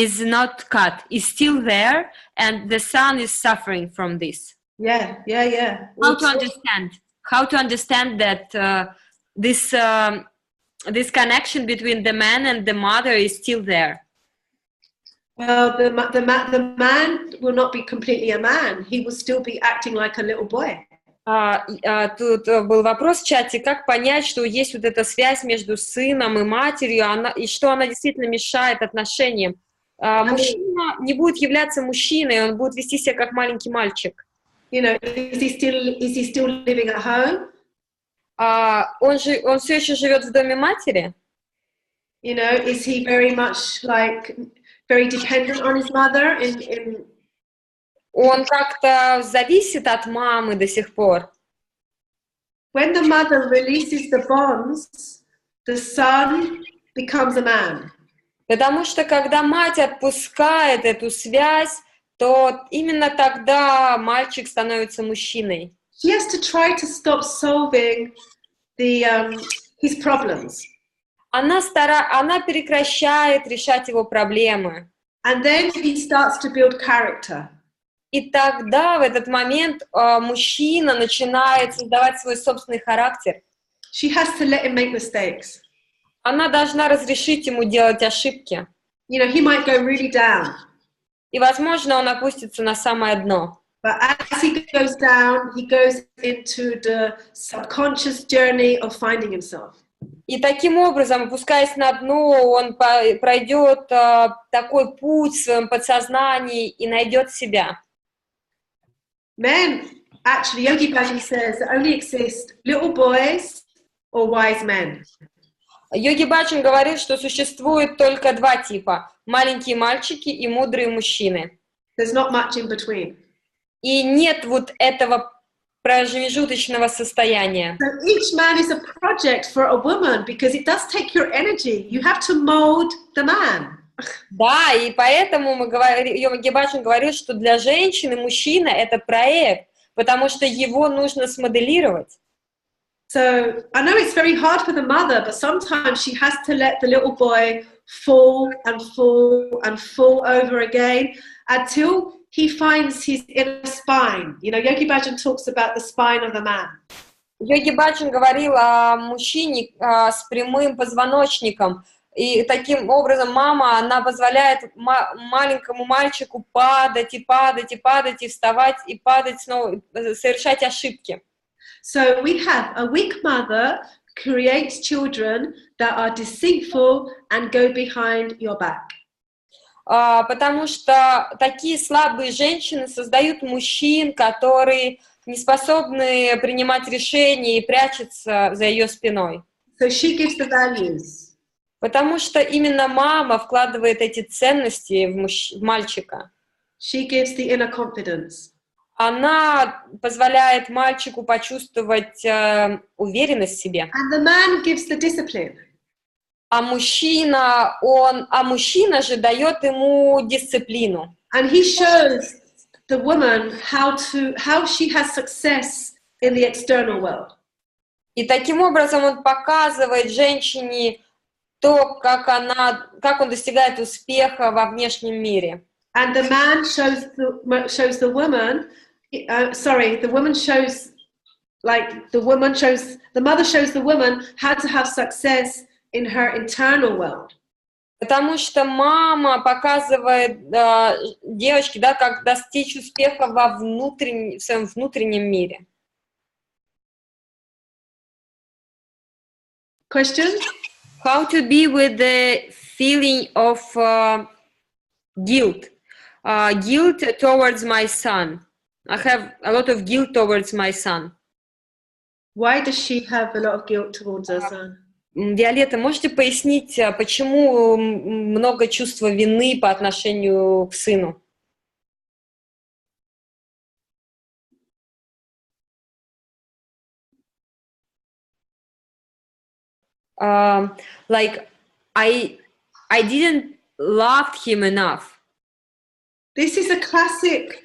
[SPEAKER 2] is not cut, is still there, and the son is suffering from this.
[SPEAKER 1] Yeah.
[SPEAKER 2] How to understand? How to understand that this connection between the man and the mother is still there?
[SPEAKER 1] Well, the man will not be completely a man. He will still be acting like a little boy.
[SPEAKER 2] Тут был вопрос в чате, как понять, что есть вот эта связь между сыном и матерью, и что она действительно мешает отношениям. Мужчина не будет являться мужчиной, он будет вести себя как маленький мальчик.
[SPEAKER 1] You know, is he still living at home?
[SPEAKER 2] Он все еще живет в доме матери?
[SPEAKER 1] You know, is he very much like very dependent on his mother
[SPEAKER 2] Он как-то зависит от мамы до сих пор.
[SPEAKER 1] When the mother releases the bonds, the son becomes a man.
[SPEAKER 2] Потому что когда мать отпускает эту связь, то именно тогда мальчик становится мужчиной.
[SPEAKER 1] She has to try to stop solving his problems.
[SPEAKER 2] Она прекращает решать его проблемы.
[SPEAKER 1] And then he starts to build character.
[SPEAKER 2] И тогда в этот момент мужчина начинает создавать свой собственный характер.
[SPEAKER 1] She has to let him make mistakes.
[SPEAKER 2] Она должна разрешить ему делать ошибки.
[SPEAKER 1] You know, he might go really down.
[SPEAKER 2] И, возможно, он опустится на самое дно.
[SPEAKER 1] But as he goes down, he goes into the subconscious journey of finding himself.
[SPEAKER 2] И таким образом, опускаясь на дно, он пройдет такой путь в своем подсознании и найдет себя.
[SPEAKER 1] Men, actually, Yogi Bhajan says there only exist little boys or wise men.
[SPEAKER 2] Йоги Баджан говорит, что существует только два типа: маленькие мальчики и мудрые мужчины.
[SPEAKER 1] There's not much in between.
[SPEAKER 2] И нет вот этого промежуточного состояния.
[SPEAKER 1] So each man is a project for a woman because it does take your energy. You have to mold the man.
[SPEAKER 2] Да, и поэтому Йоги Баджан говорит, что для женщины мужчина — это проект, потому что его нужно смоделировать.
[SPEAKER 1] So I know it's very hard for the mother, but sometimes she has to let the little boy fall and fall and fall over again until he finds his inner spine. You know, Yogi Bhajan talks about the spine of the man.
[SPEAKER 2] Йоги Баджан говорил о мужчине с прямым позвоночником. И таким образом мама, она позволяет маленькому мальчику падать, и падать, и падать, и вставать, и падать снова, совершать ошибки.
[SPEAKER 1] So we have a weak mother creates children that are deceitful and go behind your back.
[SPEAKER 2] Потому что такие слабые женщины создают мужчин, которые не способны принимать решения и прячутся за ее спиной.
[SPEAKER 1] So she gives the values.
[SPEAKER 2] Потому что именно мама вкладывает эти ценности в мальчика.
[SPEAKER 1] She gives the inner confidence.
[SPEAKER 2] Она позволяет мальчику почувствовать уверенность в себе.
[SPEAKER 1] And the man gives the discipline.
[SPEAKER 2] А мужчина же дает ему дисциплину.
[SPEAKER 1] And he shows the woman how she has success in the external world.
[SPEAKER 2] И таким образом он показывает женщине то, как он достигает успеха во внешнем мире.
[SPEAKER 1] And the man shows the woman. The mother shows the woman how to have success in her internal world.
[SPEAKER 2] Потому что мама показывает девочке, да, как достичь успеха в своем внутреннем мире.
[SPEAKER 1] Question?
[SPEAKER 2] How to be with the feeling of guilt? Guilt towards my son. I have a lot of guilt towards my son.
[SPEAKER 1] Why does she have a lot of guilt towards her son?
[SPEAKER 2] Виолетта, можете пояснить, почему много чувства вины по отношению к сыну? Like I didn't love him enough.
[SPEAKER 1] This is a classic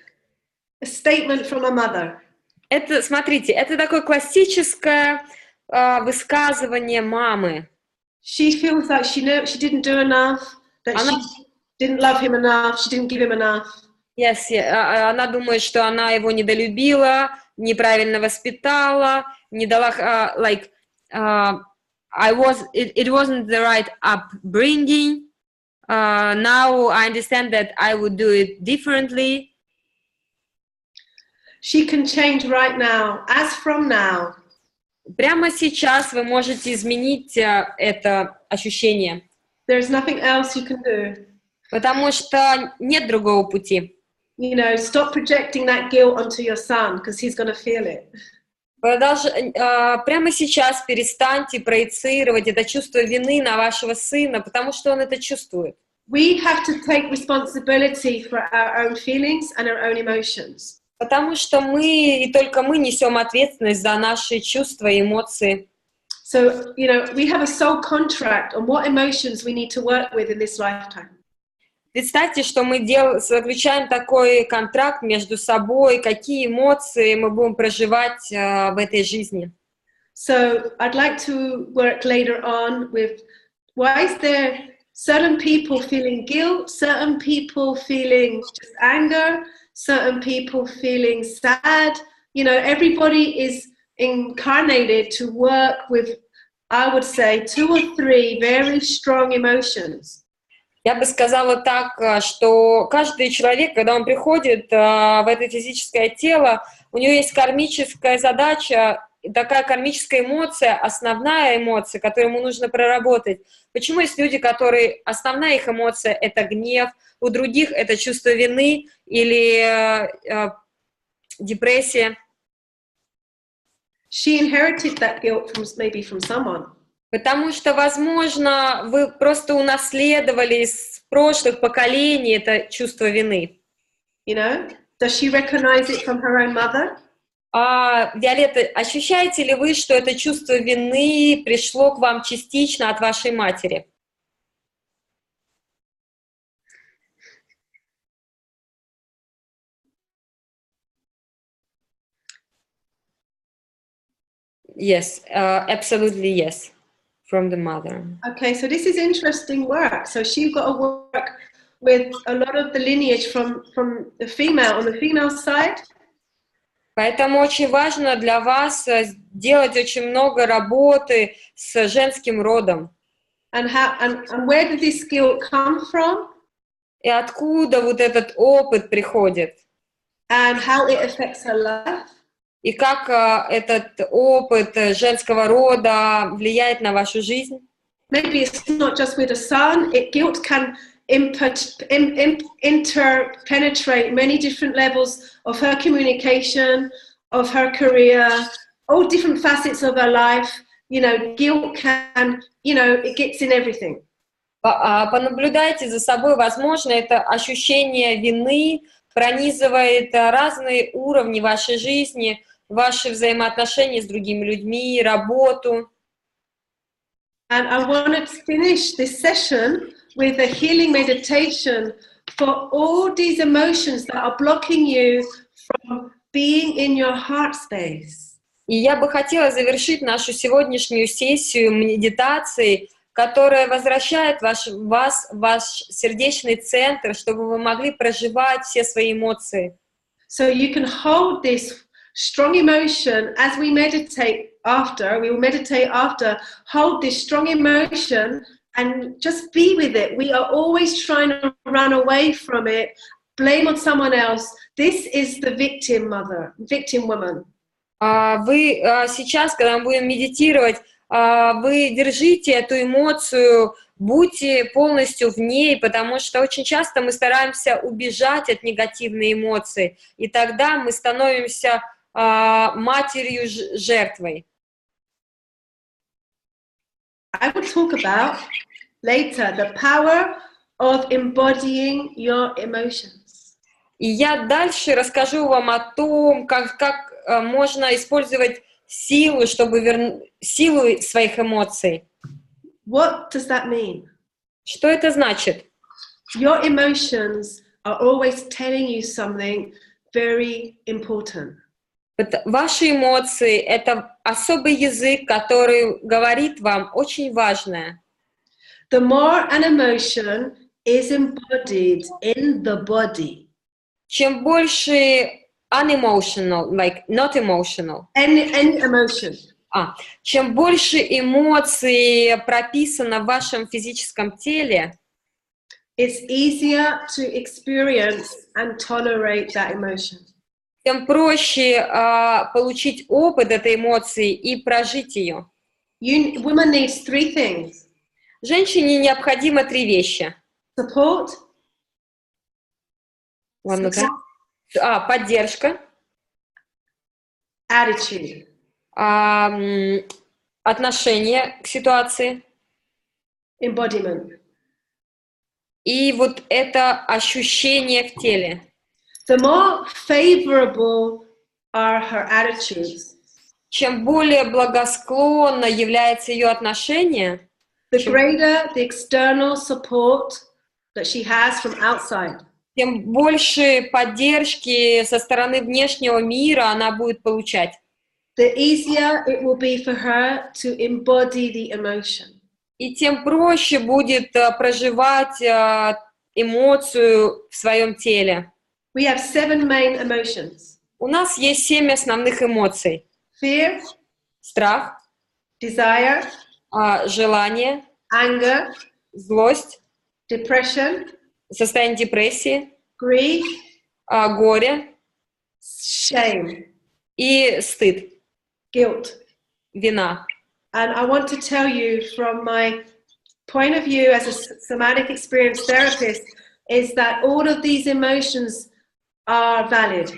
[SPEAKER 1] statement from a mother.
[SPEAKER 2] Это, смотрите, это такое классическое высказывание мамы.
[SPEAKER 1] She feels like she didn't do enough. didn't love him enough, she didn't give him enough.
[SPEAKER 2] Yes, она думает, что она его недолюбила, неправильно воспитала, не дала, it wasn't the right upbringing. Now I understand that I would do it differently.
[SPEAKER 1] She can change right now, as from now.
[SPEAKER 2] Прямо сейчас вы можете изменить это ощущение.
[SPEAKER 1] There's nothing else you can do.
[SPEAKER 2] Потому что нет другого пути.
[SPEAKER 1] You know, stop projecting that guilt onto your son, because he's going to feel it.
[SPEAKER 2] Прямо сейчас перестаньте проецировать это чувство вины на вашего сына, потому что он это чувствует.
[SPEAKER 1] We have to take responsibility for our own feelings and our own emotions.
[SPEAKER 2] Потому что мы, и только мы несем ответственность за наши чувства и эмоции.
[SPEAKER 1] So, you know, we have a soul contract on what emotions we need to work with in this lifetime.
[SPEAKER 2] Представьте, что мы заключаем такой контракт между собой, какие эмоции мы будем проживать в этой жизни.
[SPEAKER 1] So I'd like to work later on with why is there certain people feeling guilt, certain people feeling just anger, certain people feeling sad. You know, everybody is incarnated to work with, I would say, 2 or 3 very strong emotions.
[SPEAKER 2] Я бы сказала так, что каждый человек, когда он приходит в это физическое тело, у него есть кармическая задача, такая кармическая эмоция, основная эмоция, которую ему нужно проработать. Почему есть люди, которые основная их эмоция – это гнев, у других это чувство вины или депрессия?
[SPEAKER 1] She inherited that guilt maybe from someone.
[SPEAKER 2] Потому что, возможно, вы просто унаследовали из прошлых поколений это чувство вины.
[SPEAKER 1] You know, does she recognize it from her own mother?
[SPEAKER 2] Виолетта, ощущаете ли вы, что это чувство вины пришло к вам частично от вашей матери? Yes, absolutely yes. From the mother.
[SPEAKER 1] Okay, so this is interesting work. So she's got to work with a lot of the lineage from the female, on the female side.
[SPEAKER 2] Поэтому очень важно для вас делать очень много работы с женским родом.
[SPEAKER 1] And where did this guilt come from?
[SPEAKER 2] И откуда вот этот опыт приходит?
[SPEAKER 1] And how it affects her life?
[SPEAKER 2] И как этот опыт женского рода влияет на вашу жизнь?
[SPEAKER 1] Maybe it's not just with a son. Guilt can interpenetrate many different levels of her communication, of her career, all different facets of her life. You know, guilt can, you know, it gets in everything.
[SPEAKER 2] Понаблюдайте за собой, возможно, это ощущение вины пронизывает разные уровни вашей жизни, ваши взаимоотношения с другими людьми, работу.
[SPEAKER 1] And I want to finish this session with a healing meditation for all these emotions that are blocking you from being in your heart space.
[SPEAKER 2] И я бы хотела завершить нашу сегодняшнюю сессию медитацией, которая возвращает вас в ваш сердечный центр, чтобы вы могли проживать все свои эмоции.
[SPEAKER 1] So you can hold this strong emotion as we meditate after, we will meditate after, hold this strong emotion and just be with it. We are always trying to run away from it, blame on someone else. This is the victim mother, victim woman.
[SPEAKER 2] Вы сейчас, когда мы будем медитировать, вы держите эту эмоцию, будьте полностью в ней, потому что очень часто мы стараемся убежать от негативной эмоции, и тогда мы становимся матерью жертвой.
[SPEAKER 1] I will talk about later the power of embodying your emotions.
[SPEAKER 2] И я дальше расскажу вам о том, как можно использовать силу, чтобы силу своих эмоций.
[SPEAKER 1] What does that mean?
[SPEAKER 2] Что это значит?
[SPEAKER 1] Your emotions are always telling you something very important.
[SPEAKER 2] Ваши эмоции — это особый язык, который говорит вам очень важное.
[SPEAKER 1] The more an emotion is embodied in the body.
[SPEAKER 2] Чем больше unemotional, like not emotional.
[SPEAKER 1] Any emotion.
[SPEAKER 2] Чем больше эмоций прописано в вашем физическом теле,
[SPEAKER 1] it's easier to experience and tolerate that emotion.
[SPEAKER 2] Тем проще получить опыт этой эмоции и прожить ее.
[SPEAKER 1] Women need 3 things.
[SPEAKER 2] Женщине необходимо 3 вещи.
[SPEAKER 1] Support.
[SPEAKER 2] Поддержка.
[SPEAKER 1] Attitude.
[SPEAKER 2] Отношение к ситуации.
[SPEAKER 1] Embodiment.
[SPEAKER 2] И вот это ощущение в теле.
[SPEAKER 1] The more favorable are her attitudes,
[SPEAKER 2] чем более благосклонно является ее отношение,
[SPEAKER 1] the greater the external support that she has from outside.
[SPEAKER 2] Тем больше поддержки со стороны внешнего мира она будет получать.
[SPEAKER 1] The easier it will be for her to embody the emotion.
[SPEAKER 2] И тем проще будет проживать эмоцию в своем теле.
[SPEAKER 1] We have 7 main emotions.
[SPEAKER 2] У нас есть 7 основных эмоций.
[SPEAKER 1] Fear,
[SPEAKER 2] страх,
[SPEAKER 1] desire,
[SPEAKER 2] желание,
[SPEAKER 1] anger,
[SPEAKER 2] злость,
[SPEAKER 1] depression,
[SPEAKER 2] состояние депрессии,
[SPEAKER 1] grief,
[SPEAKER 2] горе,
[SPEAKER 1] shame,
[SPEAKER 2] и стыд,
[SPEAKER 1] guilt.
[SPEAKER 2] вина.
[SPEAKER 1] And I want to tell you from my point of view as a somatic experience therapist is that all of these emotions are valid.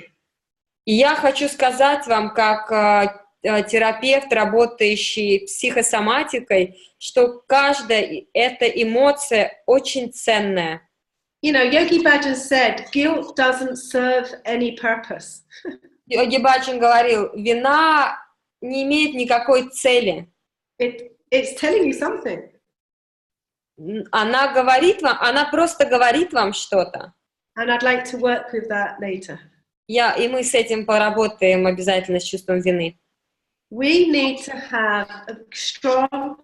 [SPEAKER 2] И я хочу сказать вам, как терапевт, работающий психосоматикой, что каждая эта эмоция очень ценная.
[SPEAKER 1] You know, Yogi Bhajan said, guilt doesn't serve any purpose.
[SPEAKER 2] Йоги Баджан говорил, вина не имеет никакой цели.
[SPEAKER 1] It's telling you something.
[SPEAKER 2] Она говорит вам, она просто говорит вам что-то.
[SPEAKER 1] And I'd like to work with that later.
[SPEAKER 2] И мы с этим поработаем обязательно с чувством вины.
[SPEAKER 1] We need to have strong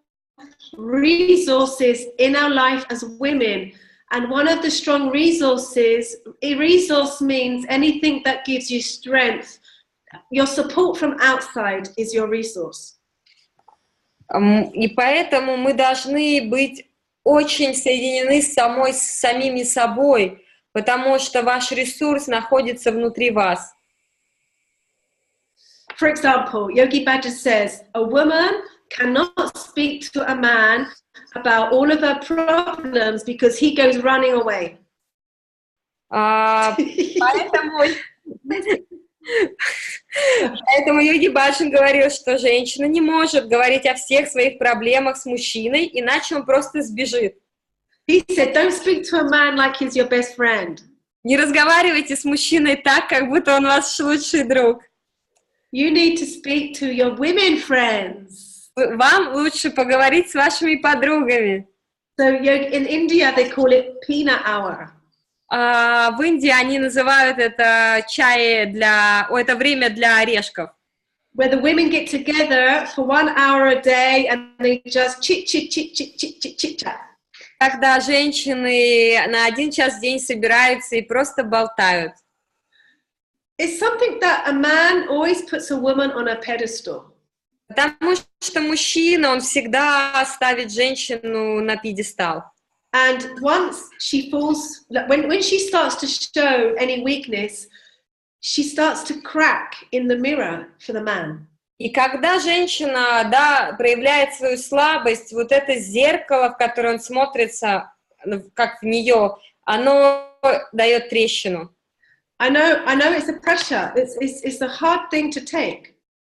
[SPEAKER 1] resources in our life as women. And one of the strong resources, a resource means anything that gives you strength. Your support from outside is your resource.
[SPEAKER 2] И поэтому мы должны быть очень соединены с самими собой, потому что ваш ресурс находится внутри вас.
[SPEAKER 1] For example, Yogi Bhajan says, a woman cannot speak to a man about all of her problems because he goes running away.
[SPEAKER 2] Поэтому Йоги Баджан говорил, что женщина не может говорить о всех своих проблемах с мужчиной, иначе он просто сбежит.
[SPEAKER 1] He said, don't speak to a man like he's your best friend.
[SPEAKER 2] Не разговаривайте с мужчиной так, как будто он ваш лучший друг.
[SPEAKER 1] You need to speak to your women friends.
[SPEAKER 2] Вам лучше поговорить с вашими подругами.
[SPEAKER 1] So in India they call it peanut hour.
[SPEAKER 2] В Индии они называют это это время для орешков.
[SPEAKER 1] Where the women get together for 1 hour a day and they just chit-chat.
[SPEAKER 2] Когда женщины на 1 час в день собираются и просто болтают.
[SPEAKER 1] It's something that a man always puts a woman on a pedestal.
[SPEAKER 2] Потому что мужчина, он всегда ставит женщину на пьедестал.
[SPEAKER 1] And once she falls, when she starts to show any weakness, she starts to crack in the mirror for the man.
[SPEAKER 2] И когда женщина, проявляет свою слабость, вот это зеркало, в которое он смотрится, как в нее, оно дает трещину.
[SPEAKER 1] I know it's a pressure. It's a hard thing to take.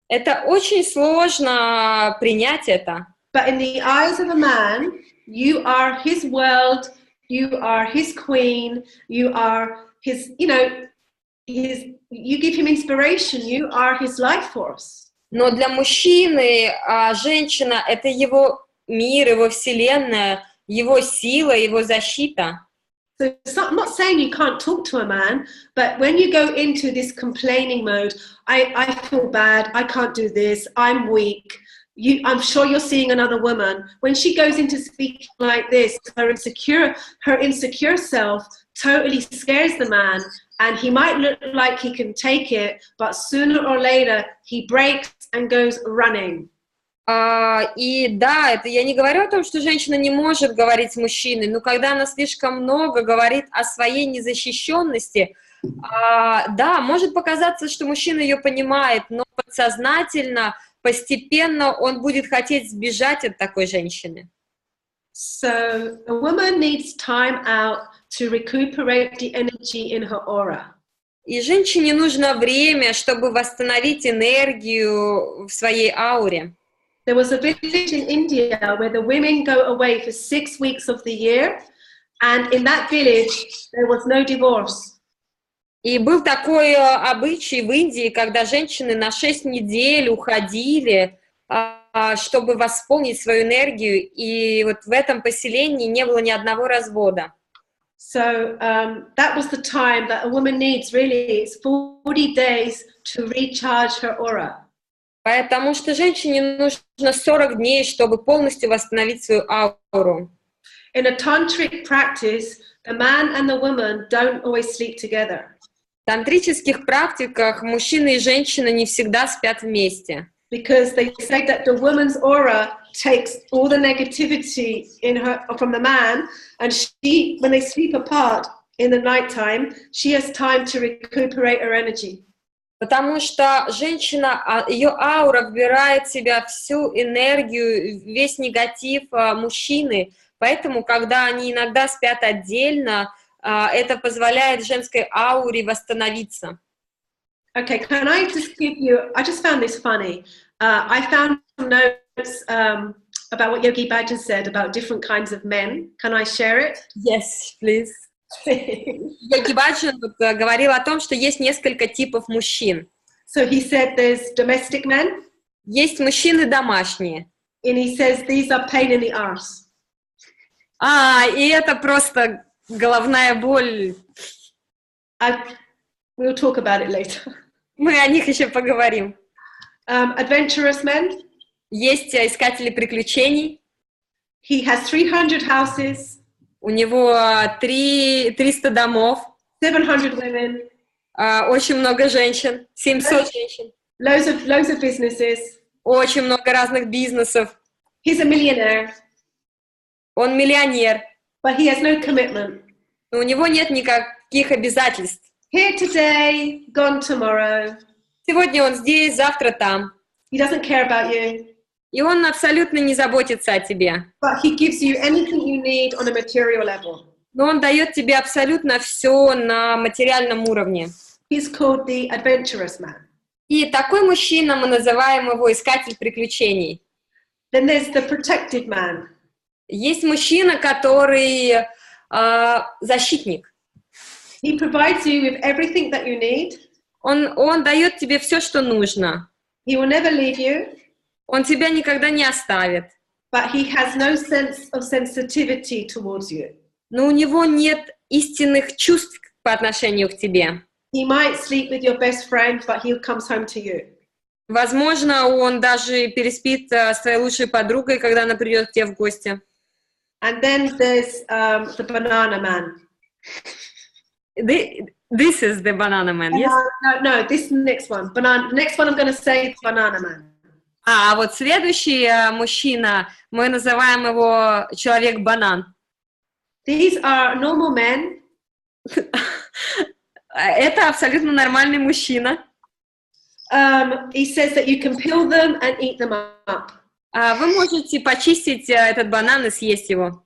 [SPEAKER 2] Это очень сложно принять это.
[SPEAKER 1] But in the eyes of a man, you are his world, you are his queen, you are his, you give him inspiration, you are his life force.
[SPEAKER 2] Но для мужчины женщина — это его мир, его вселенная, его сила, его защита.
[SPEAKER 1] So I'm not saying you can't talk to a man, but when you go into this complaining mode, I feel bad, I can't do this, I'm weak, I'm sure you're seeing another woman. When she goes into speaking like this, her insecure self totally scares the man, and he might look like he can take it, but sooner or later he breaks and goes running.
[SPEAKER 2] И да, это я не говорю о том, что женщина не может говорить с мужчиной, но когда она слишком много говорит о своей незащищенности, да, может показаться, что мужчина ее понимает, но подсознательно, постепенно он будет хотеть сбежать от такой женщины.
[SPEAKER 1] So a woman needs time out to recuperate the energy in her aura.
[SPEAKER 2] И женщине нужно время, чтобы восстановить энергию в своей ауре.
[SPEAKER 1] There was a village in India where the women go away for 6 weeks of the year, and in that village there was no divorce.
[SPEAKER 2] И был такой обычай в Индии, когда женщины на 6 недель уходили, чтобы восполнить свою энергию, и вот в этом поселении не было ни одного развода.
[SPEAKER 1] So that was the time that a woman needs, really, it's 40 days to recharge her aura.
[SPEAKER 2] Потому что женщине нужно 40 дней, чтобы полностью восстановить свою ауру.
[SPEAKER 1] In a tantric practice, the man and the woman don't always sleep together.
[SPEAKER 2] В тантрических практиках мужчина и женщина не всегда спят вместе.
[SPEAKER 1] Because they say that the woman's aura takes all the negativity in her from the man, and she, when they sleep apart in the nighttime, she has time to recuperate her energy.
[SPEAKER 2] Потому что женщина, ее аура вбирает в себя всю энергию, весь негатив мужчины, поэтому, когда они иногда спят отдельно, это позволяет женской ауре восстановиться.
[SPEAKER 1] Okay, can I just give you, I just found this funny. I found some notes about what Yogi Bhajan said about different kinds of men. Can I share it?
[SPEAKER 2] Yes, please. Йоги Баджан говорил о том, что есть несколько типов мужчин.
[SPEAKER 1] So he said there's domestic men.
[SPEAKER 2] Есть мужчины домашние.
[SPEAKER 1] And he says these are pain in the arse.
[SPEAKER 2] И это просто головная боль.
[SPEAKER 1] We'll talk about it later.
[SPEAKER 2] Мы о них еще поговорим.
[SPEAKER 1] Adventurous men.
[SPEAKER 2] Есть искатели приключений.
[SPEAKER 1] He has 300 houses.
[SPEAKER 2] У него 300 домов.
[SPEAKER 1] 700 women.
[SPEAKER 2] Очень много женщин. 700 женщин.
[SPEAKER 1] Loads of businesses.
[SPEAKER 2] Очень много разных бизнесов.
[SPEAKER 1] He's a millionaire.
[SPEAKER 2] Он миллионер.
[SPEAKER 1] But he has no commitment.
[SPEAKER 2] Но у него нет никаких обязательств.
[SPEAKER 1] Here today, gone tomorrow.
[SPEAKER 2] Сегодня он здесь, завтра там.
[SPEAKER 1] He doesn't care about you.
[SPEAKER 2] И он абсолютно не заботится о тебе.
[SPEAKER 1] But he gives you anything you need on a material level.
[SPEAKER 2] Но он дает тебе абсолютно все на материальном уровне.
[SPEAKER 1] He's called the adventurous man.
[SPEAKER 2] И такой мужчина, мы называем его искатель приключений.
[SPEAKER 1] Then there's the protected man.
[SPEAKER 2] Есть мужчина, который защитник.
[SPEAKER 1] He provides you with everything that you need.
[SPEAKER 2] Он дает тебе все, что нужно.
[SPEAKER 1] He will never leave you.
[SPEAKER 2] Он тебя никогда не оставит.
[SPEAKER 1] But he has no sense of sensitivity towards you.
[SPEAKER 2] Но у него нет истинных чувств по отношению к тебе.
[SPEAKER 1] He might sleep with your best friend, but he comes home to you.
[SPEAKER 2] Возможно, он даже переспит с твоей лучшей подругой, когда она придет к тебе в гости.
[SPEAKER 1] And then there's the banana man.
[SPEAKER 2] This is the banana man, yes?
[SPEAKER 1] No, this next one. Next one I'm going to say is banana man.
[SPEAKER 2] А вот следующий мужчина, мы называем его человек-банан.
[SPEAKER 1] These are normal men.
[SPEAKER 2] Это абсолютно нормальный мужчина.
[SPEAKER 1] He says that you can peel them and eat them up.
[SPEAKER 2] Вы можете почистить этот банан и съесть его.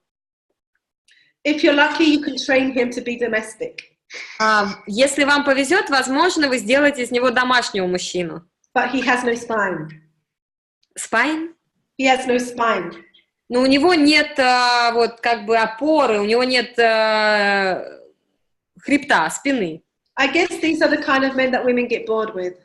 [SPEAKER 1] If you're lucky, you can train him to be domestic.
[SPEAKER 2] Если вам повезет, возможно, вы сделаете из него домашнего мужчину.
[SPEAKER 1] But he has no spine.
[SPEAKER 2] Spine?
[SPEAKER 1] He has no spine.
[SPEAKER 2] Но у него нет вот как бы опоры, у него нет хребта, спины.
[SPEAKER 1] I guess these are the kind of men that women get bored with.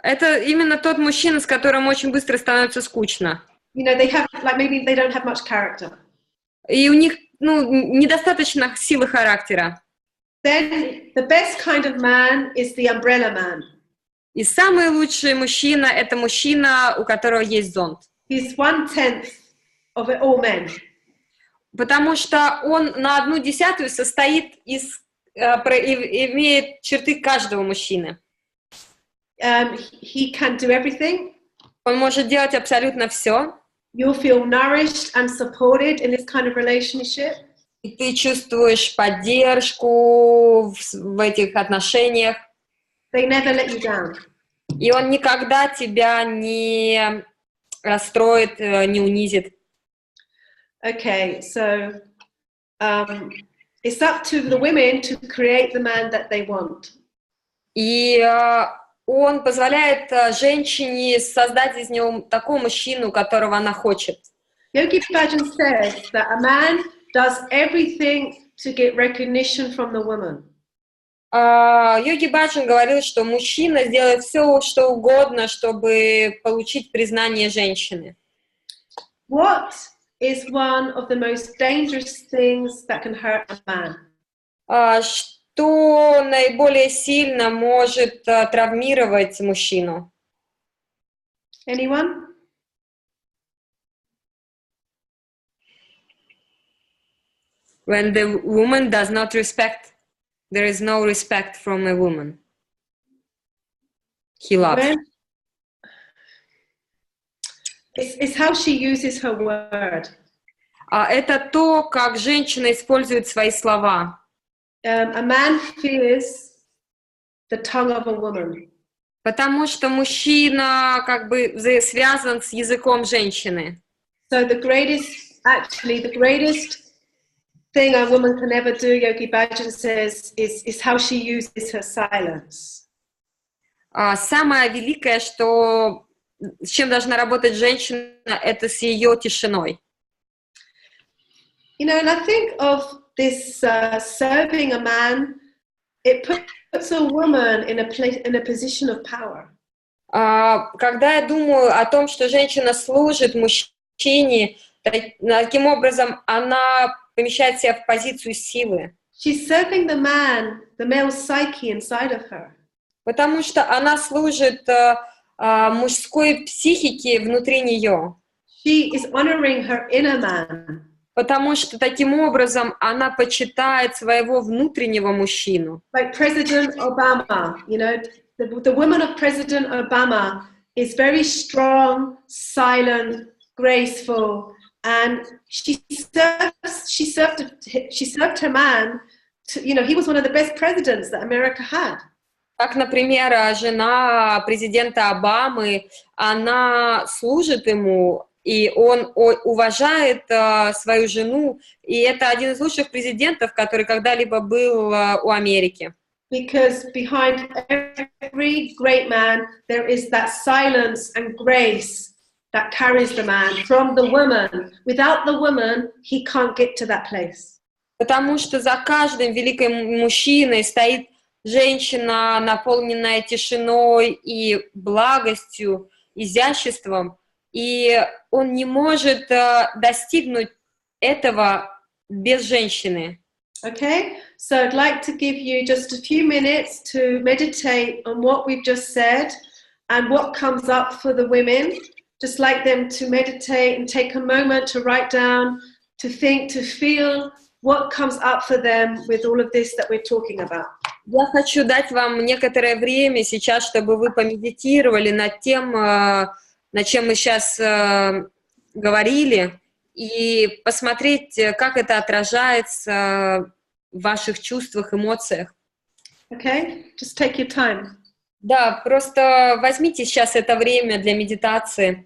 [SPEAKER 2] Это именно тот мужчина, с которым очень быстро становится скучно.
[SPEAKER 1] You know, they have, like, maybe they don't have much character.
[SPEAKER 2] И у них, недостаточно силы характера.
[SPEAKER 1] Then the best kind of man is the umbrella man.
[SPEAKER 2] И самый лучший мужчина – это мужчина, у которого есть зонт.
[SPEAKER 1] He's 1/10 of all men.
[SPEAKER 2] Потому что он на 1/10 состоит из, имеет черты каждого мужчины.
[SPEAKER 1] He can do everything.
[SPEAKER 2] Он может делать абсолютно все.
[SPEAKER 1] You'll feel nourished and supported in this kind of relationship.
[SPEAKER 2] И ты чувствуешь поддержку в этих отношениях.
[SPEAKER 1] They never let you down.
[SPEAKER 2] И он никогда тебя не расстроит, не унизит.
[SPEAKER 1] Okay, so it's up to the women to create the man that they want.
[SPEAKER 2] И он позволяет женщине создать из него такого мужчину, которого она хочет.
[SPEAKER 1] Yogi Bhajan says that a man does everything to get recognition from the woman.
[SPEAKER 2] Йоги Баджан говорил, что мужчина сделает все, что угодно, чтобы получить признание женщины.
[SPEAKER 1] What is one of the most dangerous things that can hurt a man?
[SPEAKER 2] Что наиболее сильно может травмировать мужчину?
[SPEAKER 1] Anyone?
[SPEAKER 2] When the woman does not respect, there is no respect from a woman. He loves.
[SPEAKER 1] It's how she uses her word.
[SPEAKER 2] Это то, как женщина использует свои слова.
[SPEAKER 1] A man fears the tongue of a woman.
[SPEAKER 2] Потому что мужчина как бы связан с языком женщины.
[SPEAKER 1] So the greatest thing a woman can ever do, Yogi Bhajan says, is how she uses her silence.
[SPEAKER 2] Самое великое, что с чем должна работать женщина, это с ее тишиной.
[SPEAKER 1] You know, and I think of this serving a man, it puts a woman in a position of power.
[SPEAKER 2] Когда я думаю о том, что женщина служит мужчине, таким образом она помещает себя в позицию силы.
[SPEAKER 1] She's serving the man, the male psyche inside of her.
[SPEAKER 2] Потому что она служит мужской психике внутри нее.
[SPEAKER 1] She is honoring her inner man.
[SPEAKER 2] Потому что таким образом она почитает своего внутреннего мужчину.
[SPEAKER 1] Like President Obama, you know, the woman of President Obama is very strong, silent, graceful, and she served her man to, you know, he was one of the best presidents that America had.
[SPEAKER 2] Как, например, жена президента Обамы, она служит ему, и он уважает свою жену, и это один из лучших президентов, который когда-либо был у Америки.
[SPEAKER 1] Because behind every great man, there is that silence and grace that carries the man from the woman. Without the woman, he can't get to that place.
[SPEAKER 2] Потому что за каждым великим мужчиной стоит женщина, наполненная тишиной и благостью, изяществом, и он не может достигнуть этого без женщины.
[SPEAKER 1] Okay, so I'd like to give you just a few minutes to meditate on what we've just said and what comes up for the women. Just like them to meditate and take a moment to write down, to think, to feel what comes up for them with all of this that we're talking about.
[SPEAKER 2] Я хочу дать вам некоторое время сейчас, чтобы вы помедитировали над тем, над чем мы сейчас говорили, и посмотреть, как это отражается в ваших чувствах, эмоциях.
[SPEAKER 1] Okay, just take your time.
[SPEAKER 2] Да, просто возьмите сейчас это время для медитации.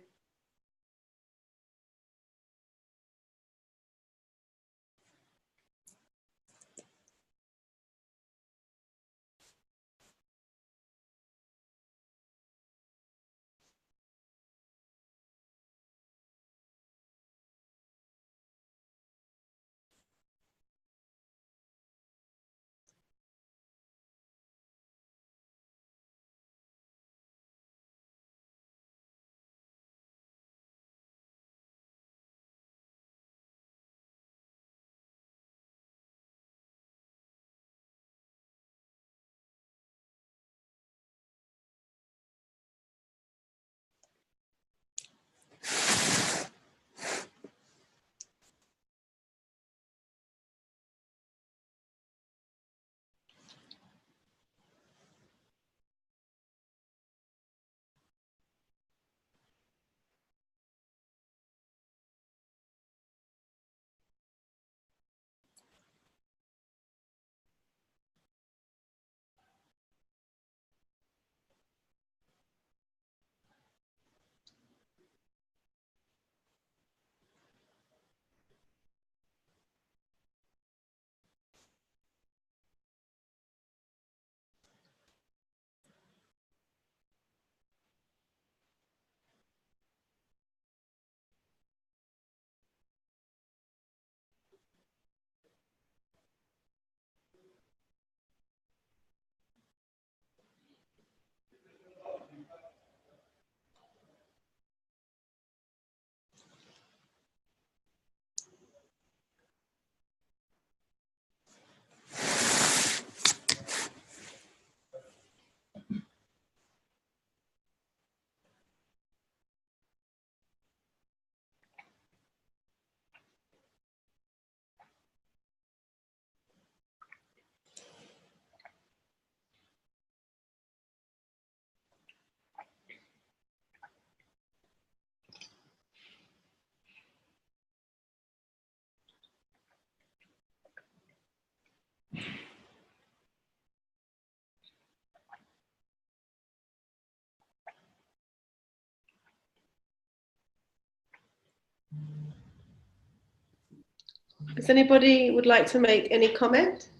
[SPEAKER 1] Does anybody would like to make any comment?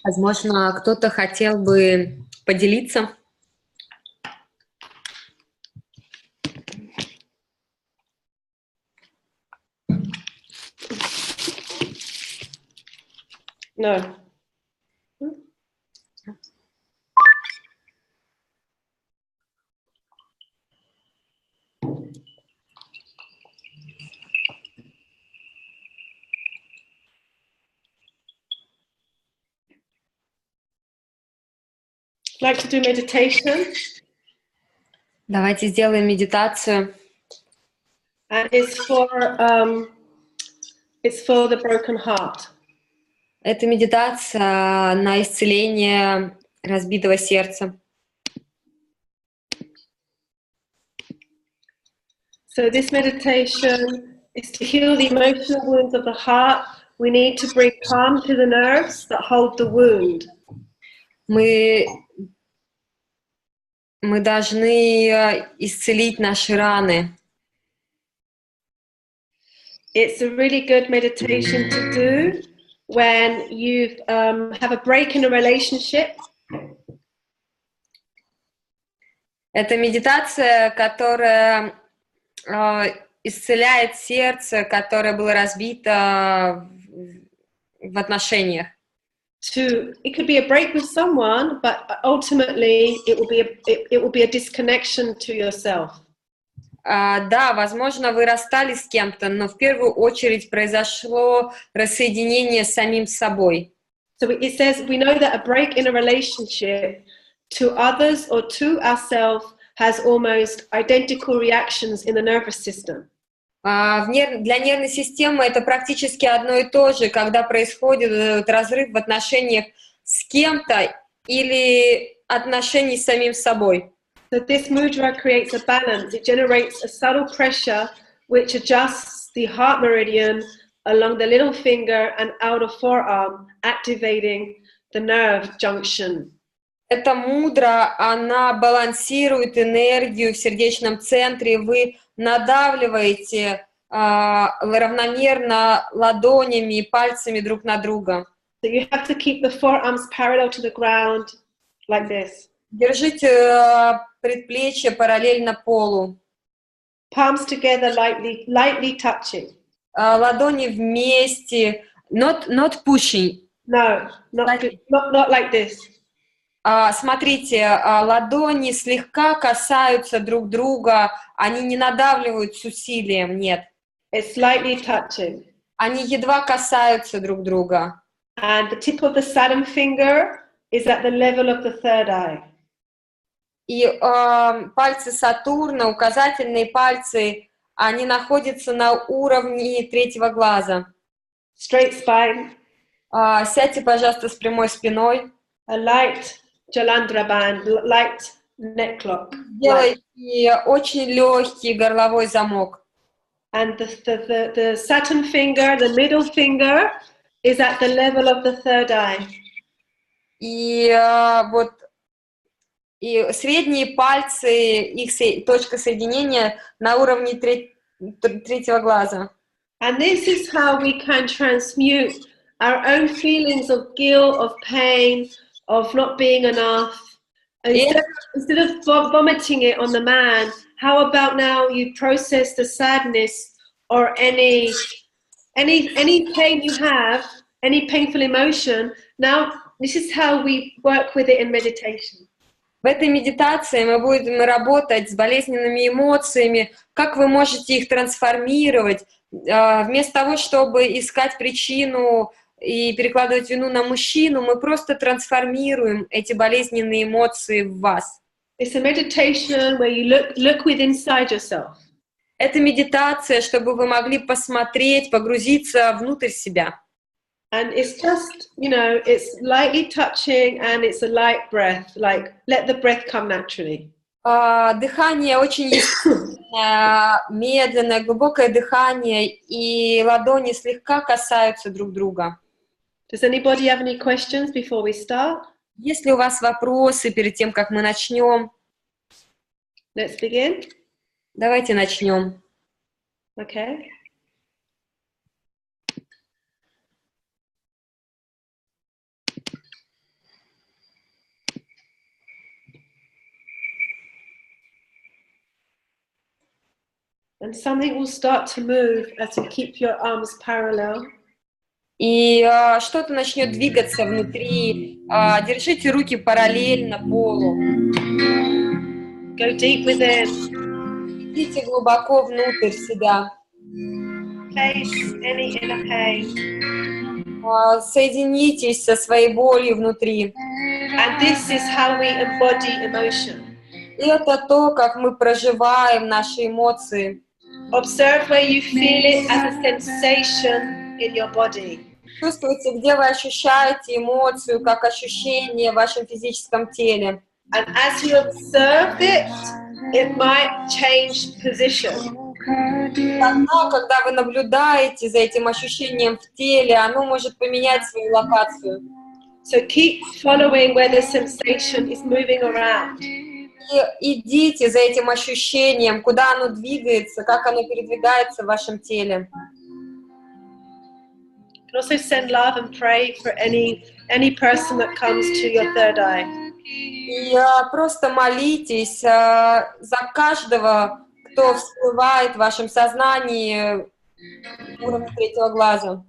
[SPEAKER 2] Возможно, кто-то хотел бы поделиться.
[SPEAKER 1] No. Like to do meditation.
[SPEAKER 2] Давайте сделаем медитацию.
[SPEAKER 1] And it's for the broken heart.
[SPEAKER 2] Это медитация на исцеление разбитого сердца.
[SPEAKER 1] So this meditation is to heal the emotional wounds of the heart. We need to bring calm to the nerves that hold the wound.
[SPEAKER 2] Мы должны исцелить наши раны.
[SPEAKER 1] It's a really good meditation to do when you have a break in a relationship.
[SPEAKER 2] Это медитация, которая исцеляет сердце, которое было разбито в отношениях.
[SPEAKER 1] It could be a break with someone, but ultimately it will be a disconnection to yourself.
[SPEAKER 2] Да, возможно, вы расстались с кем-то, но в первую очередь произошло рассоединение с самим собой.
[SPEAKER 1] So it says we know that a break in a relationship to others or to ourselves has almost identical reactions in the nervous system.
[SPEAKER 2] Для нервной системы это практически одно и то же, когда происходит разрыв в отношениях с кем-то или отношений с самим собой.
[SPEAKER 1] So this mudra creates a balance. It generates a subtle pressure which adjusts the heart meridian along the little finger and outer forearm, activating the nerve junction.
[SPEAKER 2] Эта мудра, она балансирует энергию в сердечном центре. Вы надавливаете равномерно ладонями и пальцами друг на друга.
[SPEAKER 1] So you have to keep the forearms parallel to the ground, like this.
[SPEAKER 2] Держите предплечья параллельно полу.
[SPEAKER 1] Palms together, lightly touching.
[SPEAKER 2] Ладони вместе, not pushing.
[SPEAKER 1] No, not like this.
[SPEAKER 2] Смотрите, ладони слегка касаются друг друга, они не надавливают с усилием, нет.
[SPEAKER 1] It's lightly touching.
[SPEAKER 2] Они едва касаются друг друга.
[SPEAKER 1] And the tip of the Saturn finger is at the level of the third eye.
[SPEAKER 2] И пальцы Сатурна, указательные пальцы, они находятся на уровне третьего глаза.
[SPEAKER 1] Straight spine.
[SPEAKER 2] Сядьте, пожалуйста, с прямой спиной.
[SPEAKER 1] A light Jalandhara band, light neck lock.
[SPEAKER 2] Делайте очень легкий горловой замок.
[SPEAKER 1] And the Saturn finger, the middle finger, is at the level of the third eye.
[SPEAKER 2] И средние пальцы, их точка соединения на уровне третьего глаза.
[SPEAKER 1] And this is how we can transmute our own feelings of guilt, of pain, of not being enough. Instead of vomiting it on the man, how about now you process the sadness or any pain you have, any painful emotion. Now, this is how we work with it in meditation.
[SPEAKER 2] В этой медитации мы будем работать с болезненными эмоциями, как вы можете их трансформировать, вместо того, чтобы искать причину и перекладывать вину на мужчину, мы просто трансформируем эти болезненные эмоции в вас.
[SPEAKER 1] It's a meditation where you look within inside yourself.
[SPEAKER 2] Это медитация, чтобы вы могли посмотреть, погрузиться внутрь себя.
[SPEAKER 1] And it's just, it's lightly touching and it's a light breath, like let the breath come naturally.
[SPEAKER 2] Дыхание очень естественное, медленное, глубокое дыхание, и ладони слегка касаются друг друга.
[SPEAKER 1] Does anybody have any questions before we start?
[SPEAKER 2] Есть ли у вас вопросы перед тем, как мы начнем?
[SPEAKER 1] Let's begin.
[SPEAKER 2] Давайте начнем.
[SPEAKER 1] Okay. And something will start to move as you keep your arms parallel.
[SPEAKER 2] И что-то начнет двигаться внутри. Держите руки параллельно полу.
[SPEAKER 1] Go deep within.
[SPEAKER 2] Идите глубоко внутрь себя.
[SPEAKER 1] Face any inner pain.
[SPEAKER 2] Соединитесь со своей болью внутри.
[SPEAKER 1] And this is how we embody emotion.
[SPEAKER 2] И это то, как мы проживаем наши эмоции.
[SPEAKER 1] Observe where you feel it as a sensation in your body.
[SPEAKER 2] Чувствуйте, где вы ощущаете эмоцию, как ощущение в вашем физическом теле.
[SPEAKER 1] And as you observe it, it might change position.
[SPEAKER 2] Тогда, когда вы наблюдаете за этим ощущением в теле, оно может поменять свою локацию.
[SPEAKER 1] So keep following where the sensation is moving around.
[SPEAKER 2] И идите за этим ощущением, куда оно двигается, как оно передвигается в вашем теле.
[SPEAKER 1] You can also send love and pray for any person that comes to your third eye.
[SPEAKER 2] И просто молитесь за каждого, кто всплывает в вашем сознании уровня третьего глаза.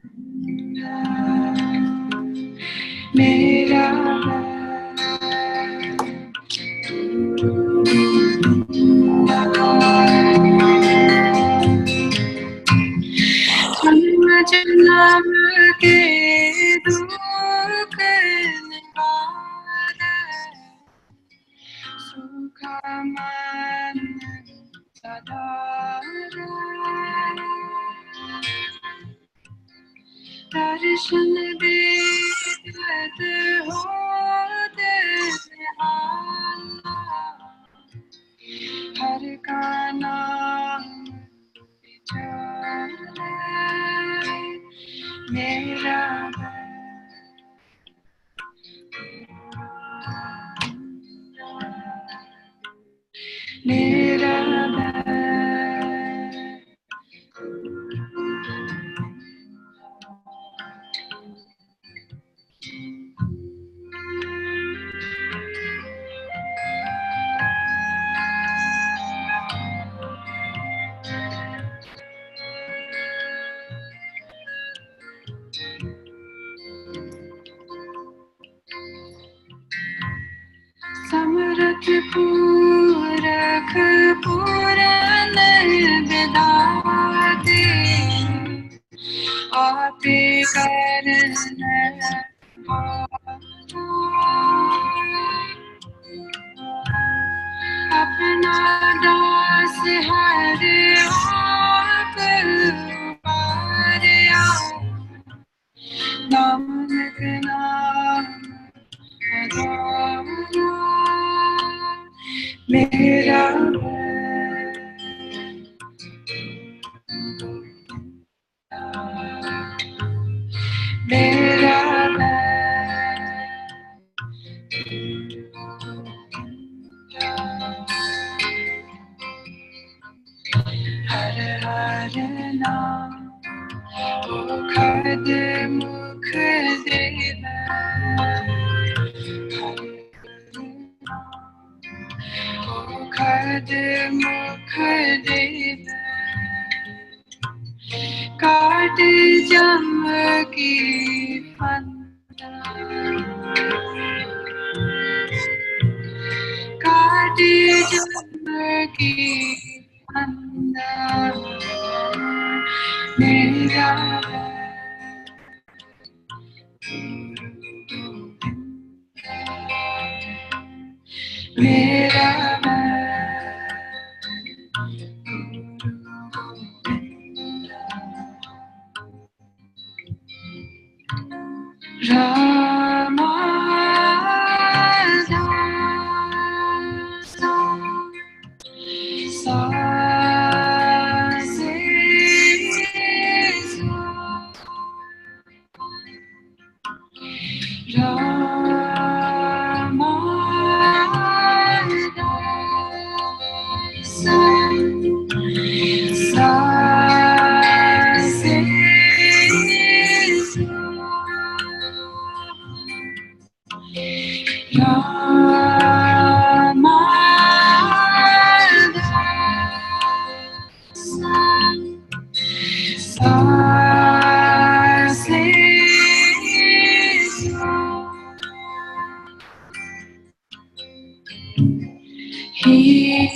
[SPEAKER 3] healing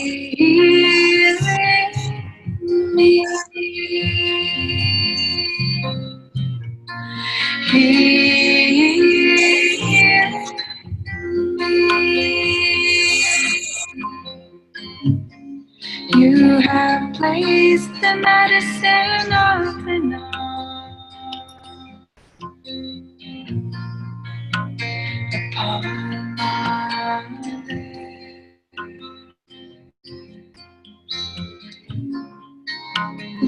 [SPEAKER 3] me, healing me. You have placed the medicine of the night upon my lips.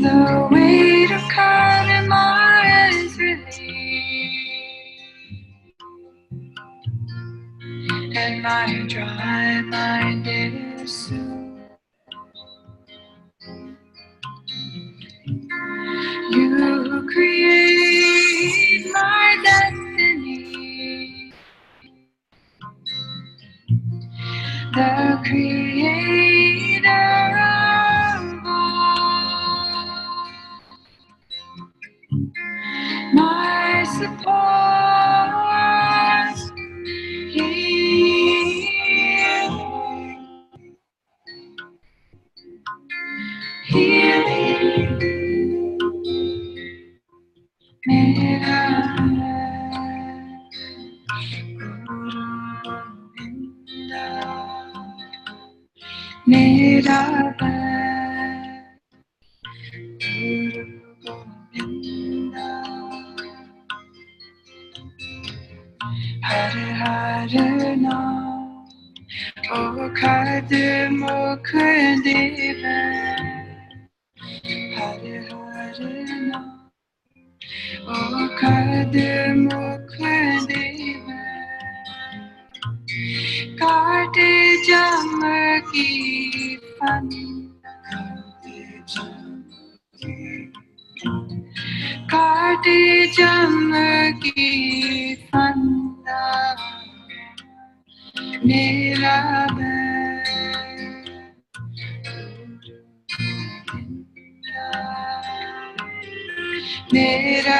[SPEAKER 3] The weight of karma is relieved, and my dry mind is soothed. You create my destiny, the creator of all, my support, healing. Mera Guru Govinda, mera Guru Govinda, Har Har Nam, O Khad Mukh Deva, Har Har Nam, O Khad Mukh Deva, काटे जम की फंदा, काटे जम की फंदा, मेरा मेरा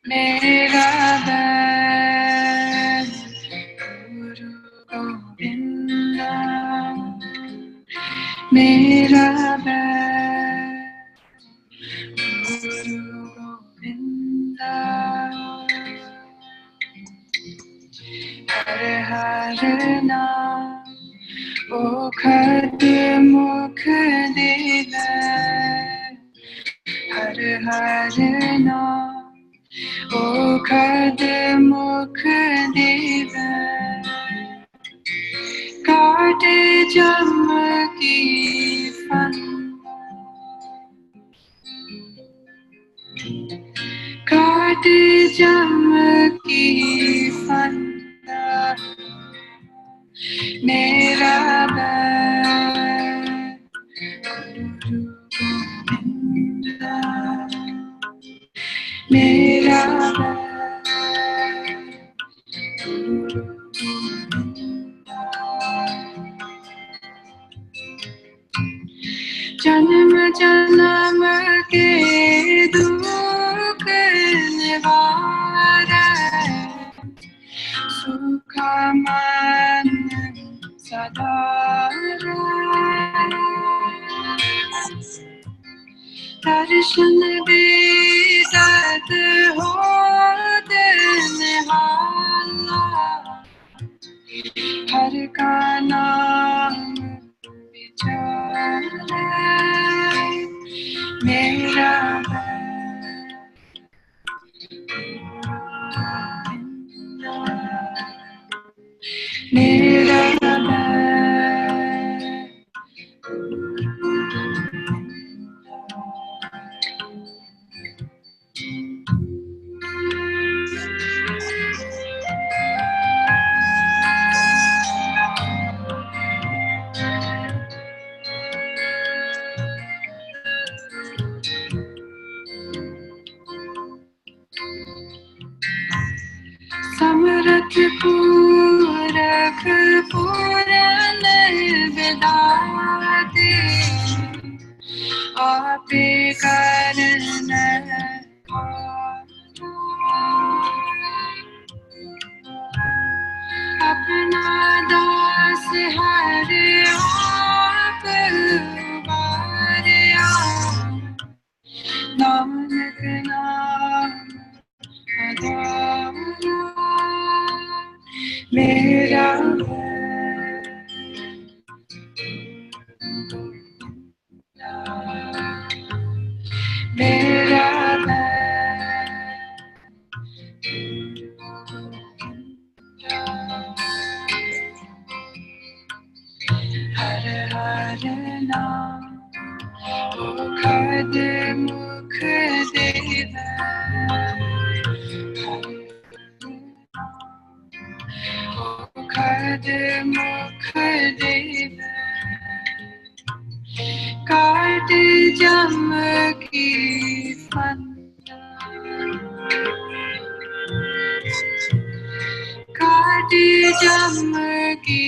[SPEAKER 3] मेरा बैल गुरु गोविंदा, मेरा बैल गुरु गोविंदा, हर हर नाम ओ खद मुख देवा, हर हर नाम O Khad Mukh Deva, काटे जम की फंदा, काटे जम की फंदा, मेरा बैल गुरु गोविंदा, मेरा जन्म जन्म के दुख निवारा, सुख मन सदा दर्शन बेदत हो निहाला, हर का नाम विचारे, मेरा मेरा पूरक पूरन विदाते आपे करन अपना दास हरे आप उबारिया नानक नाम आधारा मेरा मेरा हर हर नाम मुखद मुख देव मुखद मुख देव काट जम की फंदा काट जम की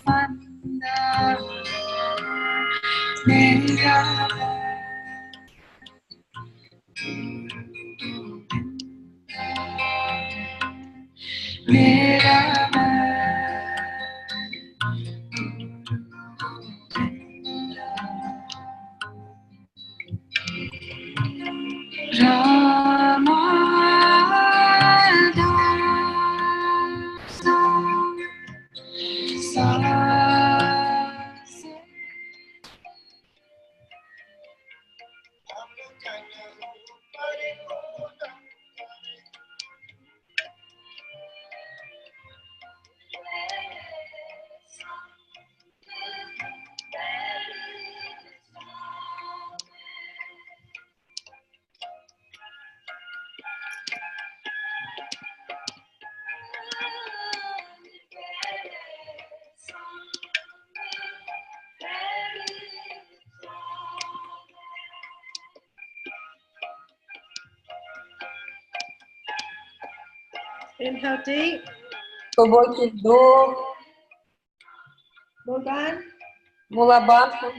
[SPEAKER 3] फंदा मेरा मेरा रामा दासा सा
[SPEAKER 1] Inhale deep.
[SPEAKER 2] Глубокий вдох,
[SPEAKER 1] Mulban.
[SPEAKER 2] мулабандха.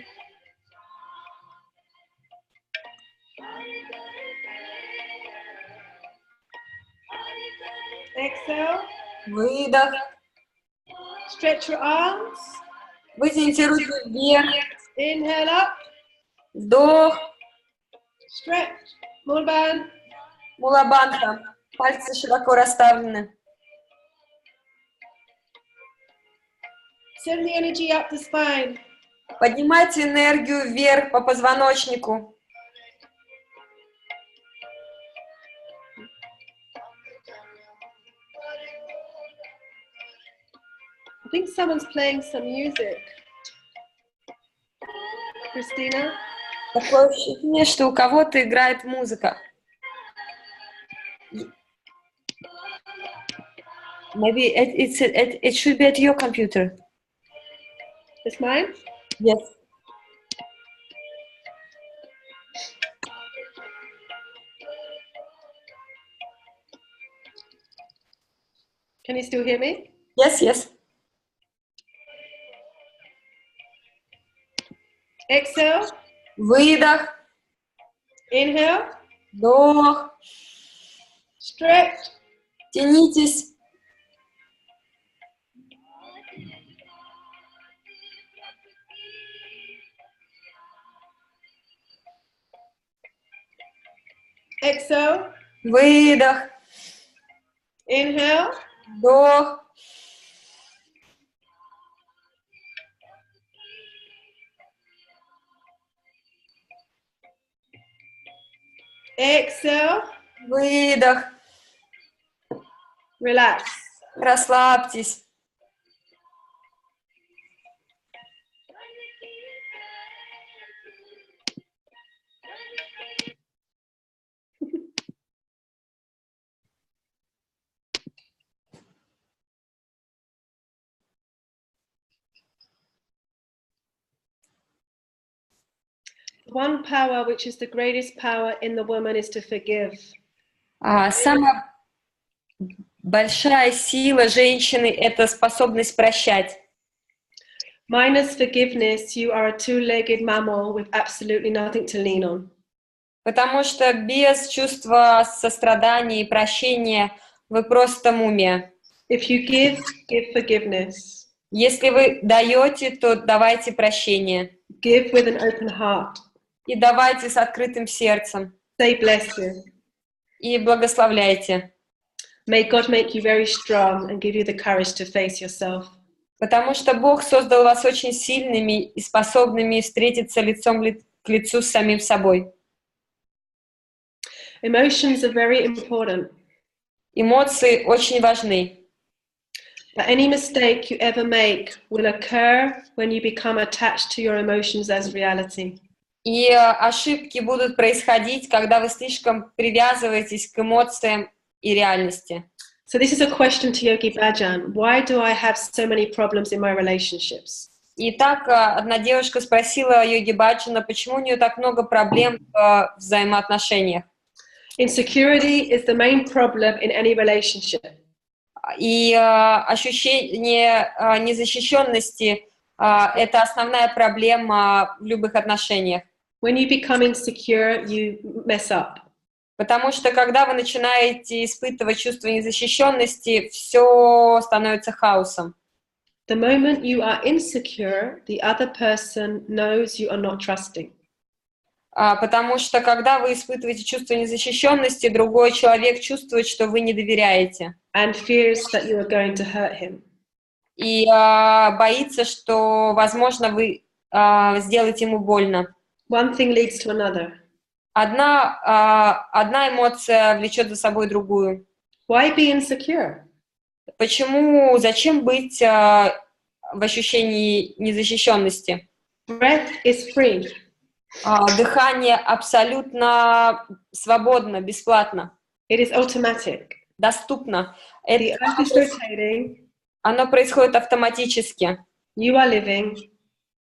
[SPEAKER 1] Exhale.
[SPEAKER 2] Выдох.
[SPEAKER 1] Stretch your arms.
[SPEAKER 2] Вытяните руки вверх.
[SPEAKER 1] Inhale up.
[SPEAKER 2] Вдох.
[SPEAKER 1] Stretch. Mulban.
[SPEAKER 2] Мулабандха. Пальцы широко расставлены.
[SPEAKER 1] Send the energy up the spine.
[SPEAKER 2] Поднимайте энергию вверх по позвоночнику.
[SPEAKER 1] I think someone's playing some music. Christina?
[SPEAKER 2] Такое ощущение, что у кого-то играет музыка. Maybe it should be at your computer.
[SPEAKER 1] It's mine?
[SPEAKER 2] Yes.
[SPEAKER 1] Can you still hear me?
[SPEAKER 2] Yes, yes.
[SPEAKER 1] Exhale.
[SPEAKER 2] Выдох.
[SPEAKER 1] Inhale.
[SPEAKER 2] Вдох.
[SPEAKER 1] Stretch.
[SPEAKER 2] Тянитесь.
[SPEAKER 1] Exhale.
[SPEAKER 2] Выдох.
[SPEAKER 1] Inhale.
[SPEAKER 2] Вдох.
[SPEAKER 1] Exhale.
[SPEAKER 2] Выдох.
[SPEAKER 1] Relax.
[SPEAKER 2] Расслабьтесь.
[SPEAKER 1] One power which is the greatest power in the woman is to forgive.
[SPEAKER 2] Самая Большая сила женщины — это способность прощать.
[SPEAKER 1] Minus forgiveness, you are a two-legged mammal with absolutely nothing to lean on.
[SPEAKER 2] Потому что без чувства сострадания и прощения вы просто мумия.
[SPEAKER 1] If you give forgiveness.
[SPEAKER 2] Если вы даете, то давайте прощение.
[SPEAKER 1] Give with an open heart.
[SPEAKER 2] И давайте с открытым сердцем.
[SPEAKER 1] Say bless you.
[SPEAKER 2] И благословляйте.
[SPEAKER 1] May God make you very strong and give you the courage to face yourself.
[SPEAKER 2] Потому что Бог создал вас очень сильными и способными встретиться лицом к лицу с самим собой.
[SPEAKER 1] Emotions are very important.
[SPEAKER 2] Эмоции очень важны.
[SPEAKER 1] But any mistake you ever make will occur when you become attached to your emotions as reality.
[SPEAKER 2] И ошибки будут происходить, когда вы слишком привязываетесь к эмоциям и реальности.
[SPEAKER 1] So this is a question to Yogi Bhajan. Why do I have so many problems in my relationships?
[SPEAKER 2] Итак, одна девушка спросила Йоги Баджана, почему у нее так много проблем в взаимоотношениях.
[SPEAKER 1] Insecurity is the main problem in any relationship.
[SPEAKER 2] И ощущение незащищенности — это основная проблема в любых отношениях.
[SPEAKER 1] When you become insecure, you mess up.
[SPEAKER 2] Потому что когда вы начинаете испытывать чувство незащищенности, все становится хаосом.
[SPEAKER 1] The moment you are insecure, the other person knows you are not trusting.
[SPEAKER 2] Потому что когда вы испытываете чувство незащищенности, другой человек чувствует, что вы не доверяете.
[SPEAKER 1] And fears that you are going to hurt him.
[SPEAKER 2] И боится, что, возможно, вы сделаете ему больно.
[SPEAKER 1] One thing leads to another.
[SPEAKER 2] Одна эмоция влечет за собой другую.
[SPEAKER 1] Why be insecure?
[SPEAKER 2] Зачем быть в ощущении незащищенности?
[SPEAKER 1] Breath is free.
[SPEAKER 2] Дыхание абсолютно свободно, бесплатно.
[SPEAKER 1] It is automatic.
[SPEAKER 2] Доступно.
[SPEAKER 1] The earth is rotating.
[SPEAKER 2] Оно происходит автоматически.
[SPEAKER 1] You are living.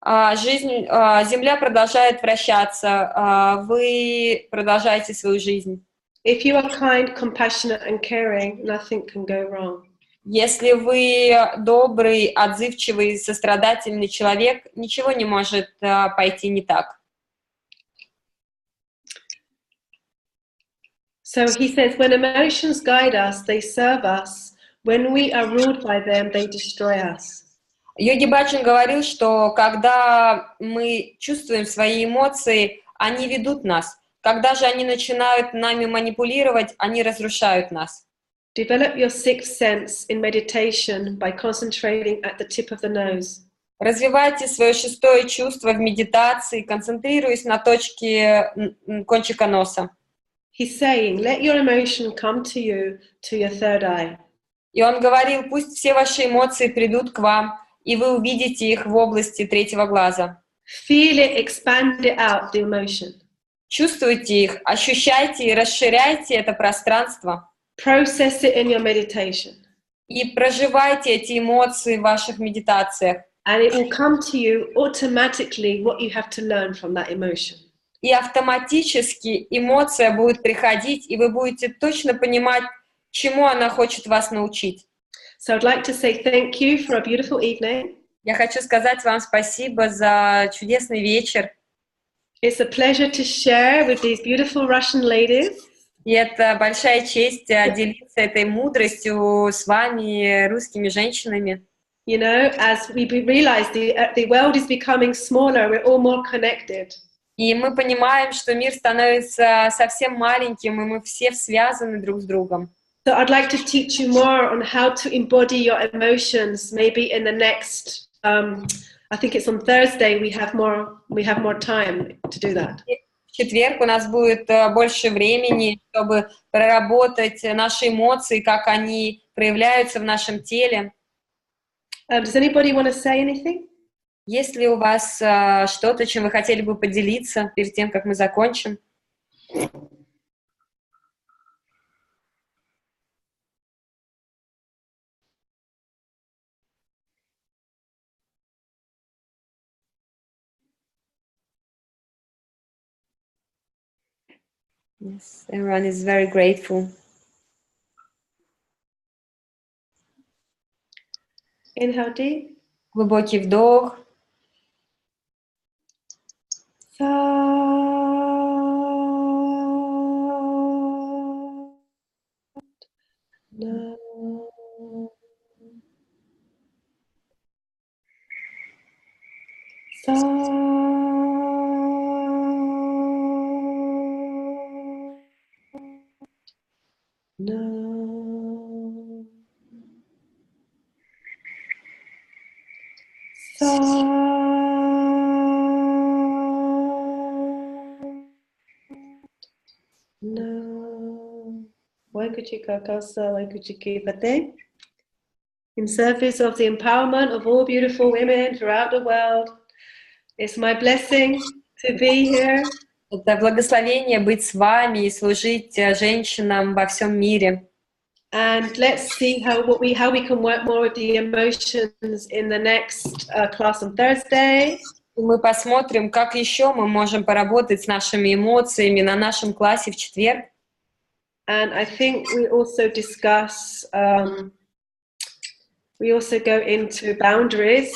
[SPEAKER 2] Земля продолжает вращаться, вы продолжаете свою жизнь.
[SPEAKER 1] If you are kind, compassionate and caring, nothing can go wrong.
[SPEAKER 2] Если вы добрый, отзывчивый, сострадательный человек, ничего не может пойти не так.
[SPEAKER 1] So he says, when emotions guide us, they serve us. When we are ruled by them, they destroy us.
[SPEAKER 2] Йоги Баджан говорил, что когда мы чувствуем свои эмоции, они ведут нас. Когда же они начинают нами манипулировать, они разрушают нас.
[SPEAKER 1] Develop your sixth sense in meditation by concentrating at the tip of the nose.
[SPEAKER 2] Развивайте свое шестое чувство в медитации, концентрируясь на точке кончика носа.
[SPEAKER 1] He's saying, let your emotion come to you, to your third eye.
[SPEAKER 2] И он говорил, пусть все ваши эмоции придут к вам, и вы увидите их в области третьего глаза.
[SPEAKER 1] Feel it, expand it out, the emotion.
[SPEAKER 2] Чувствуйте их, ощущайте и расширяйте это пространство.
[SPEAKER 1] Process it in your meditation.
[SPEAKER 2] И проживайте эти эмоции в ваших медитациях.
[SPEAKER 1] And it will come to you automatically what you have to learn from that emotion.
[SPEAKER 2] И автоматически эмоция будет приходить, и вы будете точно понимать, чему она хочет вас научить.
[SPEAKER 1] So I'd like to say thank you for a beautiful evening.
[SPEAKER 2] Я хочу сказать вам спасибо за чудесный вечер.
[SPEAKER 1] It's a pleasure to share with these beautiful Russian ladies.
[SPEAKER 2] И это большая честь делиться этой мудростью с вами, русскими женщинами.
[SPEAKER 1] You know, as we realize the world is becoming smaller, we're all more connected.
[SPEAKER 2] И мы понимаем, что мир становится совсем маленьким, и мы все связаны друг с другом.
[SPEAKER 1] So I'd like to teach you more on how to embody your emotions. Maybe in the next, I think it's on Thursday. We have more time to do that.
[SPEAKER 2] В четверг у нас будет больше времени, чтобы проработать наши эмоции, как они проявляются в нашем теле.
[SPEAKER 1] Does anybody want to say anything?
[SPEAKER 2] Есть ли у вас что-то, чем вы хотели бы поделиться перед тем, как мы закончим? Yes, everyone is very grateful.
[SPEAKER 1] Inhale deep.
[SPEAKER 2] Глубокий вдох.
[SPEAKER 1] In service of the empowerment of all beautiful women throughout the world, it's my blessing to be here.
[SPEAKER 2] Это благословение быть с вами и служить женщинам во всем мире.
[SPEAKER 1] And let's see how we can work more with the emotions in the next class on Thursday.
[SPEAKER 2] Мы посмотрим, как еще мы можем поработать с нашими эмоциями на нашем классе в четверг.
[SPEAKER 1] And I think we also discuss, we also go into boundaries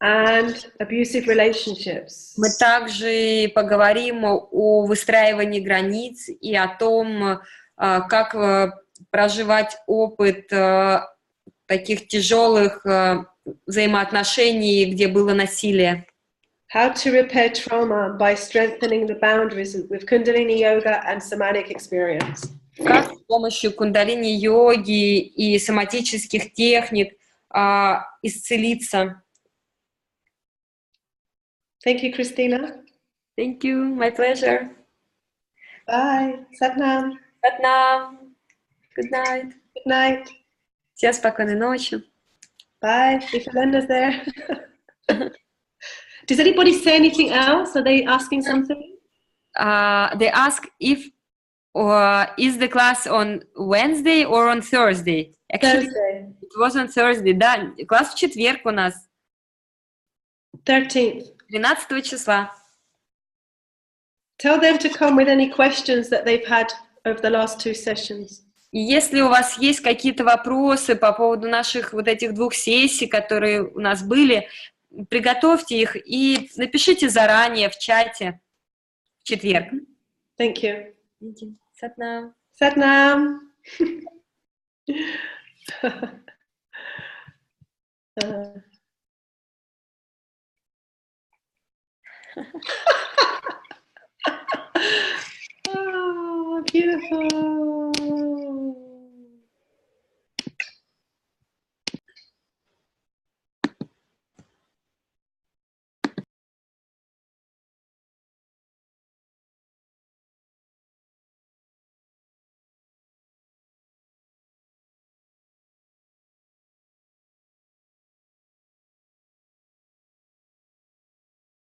[SPEAKER 1] and abusive relationships.
[SPEAKER 2] Мы также поговорим о выстраивании границ и о том, как проживать опыт таких тяжелых взаимоотношений, где было насилие.
[SPEAKER 1] How to repair trauma by strengthening the boundaries with Kundalini yoga and somatic experience.
[SPEAKER 2] Как с помощью кундалини-йоги и соматических техник исцелиться.
[SPEAKER 1] Thank you, Christina.
[SPEAKER 2] Thank you, my pleasure.
[SPEAKER 1] Bye. Satnam.
[SPEAKER 2] Satnam. Good night.
[SPEAKER 1] Good night.
[SPEAKER 2] Всем спокойной ночи.
[SPEAKER 1] Bye. If Helenda's there. Does anybody say anything else? Are they asking something?
[SPEAKER 2] They ask if is the class on Wednesday or on Thursday? Actually,
[SPEAKER 1] Thursday.
[SPEAKER 2] it was on Thursday. Да, класс в четверг у нас.
[SPEAKER 1] 13th.
[SPEAKER 2] 13 числа.
[SPEAKER 1] Tell them to come with any questions that they've had over the last 2 sessions.
[SPEAKER 2] И если у вас есть какие-то вопросы по поводу наших вот этих 2 сессий, которые у нас были, приготовьте их и напишите заранее в чате в четверг.
[SPEAKER 1] Thank you.
[SPEAKER 2] Сатнам.
[SPEAKER 1] Satnam. Oh, beautiful.